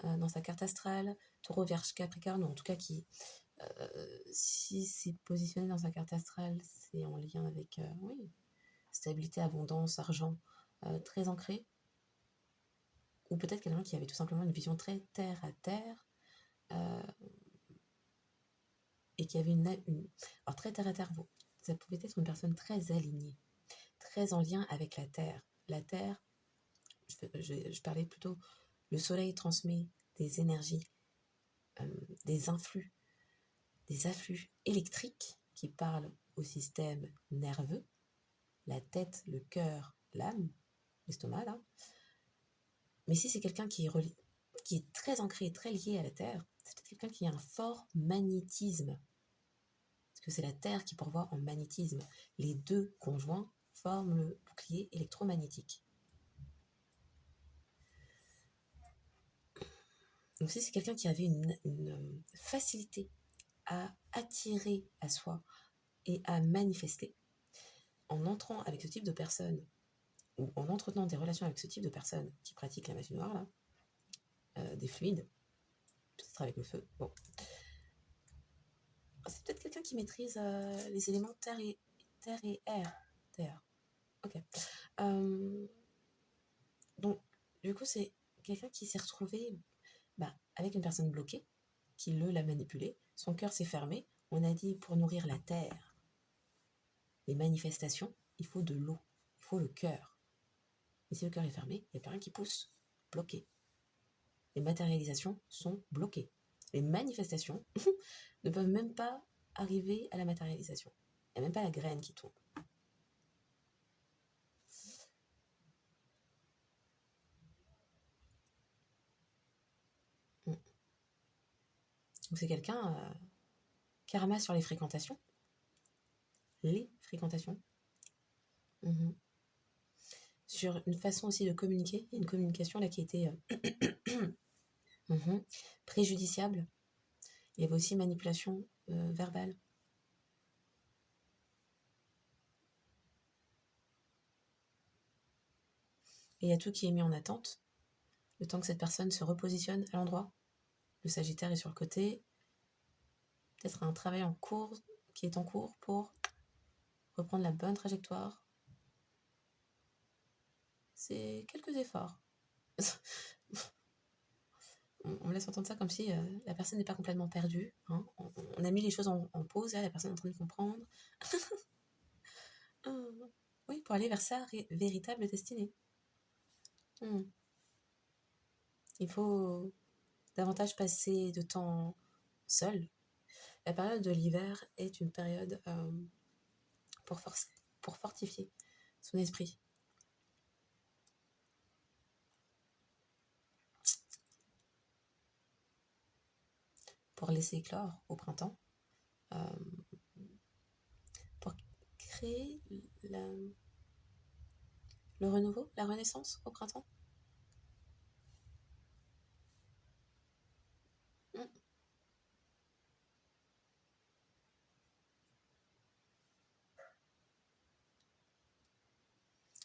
dans sa carte astrale, taureau, vierge, capricorne, ou en tout cas qui, si c'est positionné dans sa carte astrale, c'est en lien avec, oui, stabilité, abondance, argent, très ancré. Ou peut-être quelqu'un qui avait tout simplement une vision très terre à terre, et qui avait alors très terre à terre, ça pouvait être une personne très alignée, très en lien avec la terre. La terre, je parlais plutôt, le soleil transmet des énergies, des afflux électriques qui parlent au système nerveux, la tête, le cœur, l'âme, l'estomac là. Mais si c'est quelqu'un qui est très ancré, très lié à la terre, c'est peut-être quelqu'un qui a un fort magnétisme. Parce que c'est la terre qui pourvoit en magnétisme. Les deux conjoints forment le bouclier électromagnétique. Donc si c'est quelqu'un qui avait une facilité à attirer à soi et à manifester, en entrant avec ce type de personne, ou en entretenant des relations avec ce type de personnes qui pratiquent la magie noire, là, des fluides, peut-être avec le feu, bon. C'est peut-être quelqu'un qui maîtrise les éléments terre et air. Terre. Ok. Donc, du coup, c'est quelqu'un qui s'est retrouvé avec une personne bloquée, qui l'a manipulé. Son cœur s'est fermé. On a dit, pour nourrir la terre, les manifestations, il faut de l'eau, il faut le cœur. Et si le cœur est fermé, il n'y a plus rien qui pousse, bloqué. Les matérialisations sont bloquées. Les manifestations ne peuvent même pas arriver à la matérialisation. Il n'y a même pas la graine qui tombe. Donc c'est quelqu'un karma sur les fréquentations. Les fréquentations. sur une façon aussi de communiquer. Il y a une communication là qui était préjudiciable. Il y avait aussi manipulation verbale. Et il y a tout qui est mis en attente, le temps que cette personne se repositionne à l'endroit. Le Sagittaire est sur le côté. Peut-être un travail en cours qui est en cours pour reprendre la bonne trajectoire. C'est quelques efforts. On me laisse entendre ça comme si la personne n'est pas complètement perdue. Hein. On a mis les choses en pause, là, la personne est en train de comprendre. Oui, pour aller vers sa véritable destinée. Il faut davantage passer de temps seul. La période de l'hiver est une période pour fortifier son esprit. Pour laisser éclore au printemps. Pour créer le renouveau, la renaissance au printemps.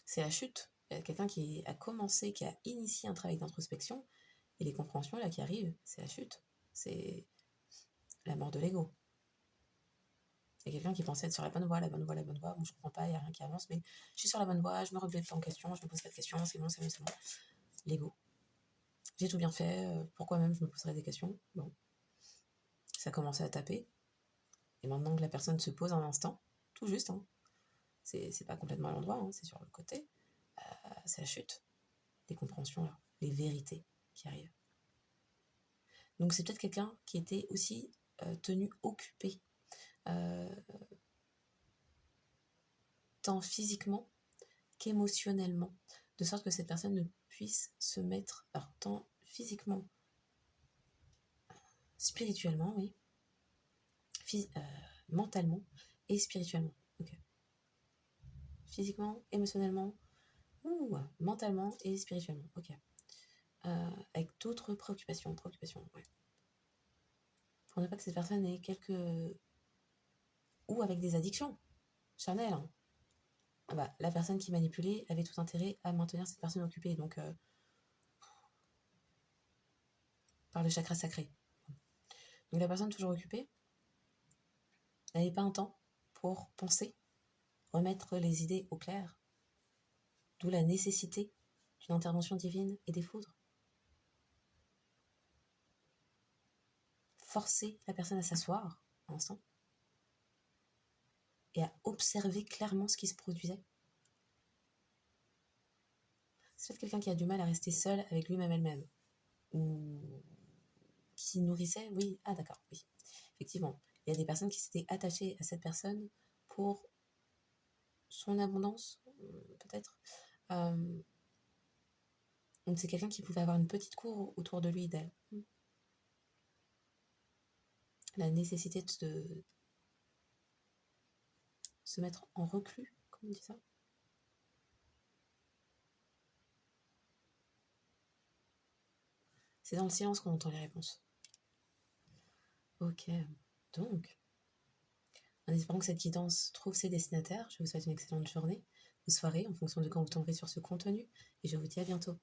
C'est la chute. Il y a quelqu'un qui a commencé, qui a initié un travail d'introspection, et les compréhensions là qui arrivent, c'est la chute. C'est la mort de l'ego. Il y a quelqu'un qui pensait être sur la bonne voie, bon, je comprends pas, il n'y a rien qui avance, mais je suis sur la bonne voie, je me remets en question, je me pose pas de questions, c'est bon. L'ego. J'ai tout bien fait, pourquoi même je me poserais des questions? Bon. Ça a commencé à taper, et maintenant que la personne se pose un instant, tout juste, hein, c'est pas complètement à l'endroit, hein, c'est sur le côté, c'est la chute. Les compréhensions là, les vérités qui arrivent. Donc c'est peut-être quelqu'un qui était aussi tenu occupé, tant physiquement qu'émotionnellement, de sorte que cette personne ne puisse se mettre, alors tant physiquement, spirituellement, oui, mentalement et spirituellement. Okay. Physiquement, émotionnellement, mentalement et spirituellement. Ok. Avec d'autres préoccupations, ouais. Pour ne pas que cette personne ait quelques... Ou avec des addictions charnelles. Hein. Ah bah, la personne qui manipulait avait tout intérêt à maintenir cette personne occupée, donc par le chakra sacré. Donc la personne toujours occupée n'avait pas un temps pour penser, remettre les idées au clair, d'où la nécessité d'une intervention divine et des foudres. Forcer la personne à s'asseoir un instant et à observer clairement ce qui se produisait. C'est peut-être quelqu'un qui a du mal à rester seul avec lui-même, elle-même, ou qui nourrissait, oui, d'accord, oui, effectivement. Il y a des personnes qui s'étaient attachées à cette personne pour son abondance, peut-être. Donc c'est quelqu'un qui pouvait avoir une petite cour autour de lui, d'elle. La nécessité de se mettre en reclus, comme on dit ça. C'est dans le silence qu'on entend les réponses. Ok, donc, en espérant que cette guidance trouve ses destinataires, je vous souhaite une excellente journée ou soirée en fonction de quand vous tomberez sur ce contenu et je vous dis à bientôt.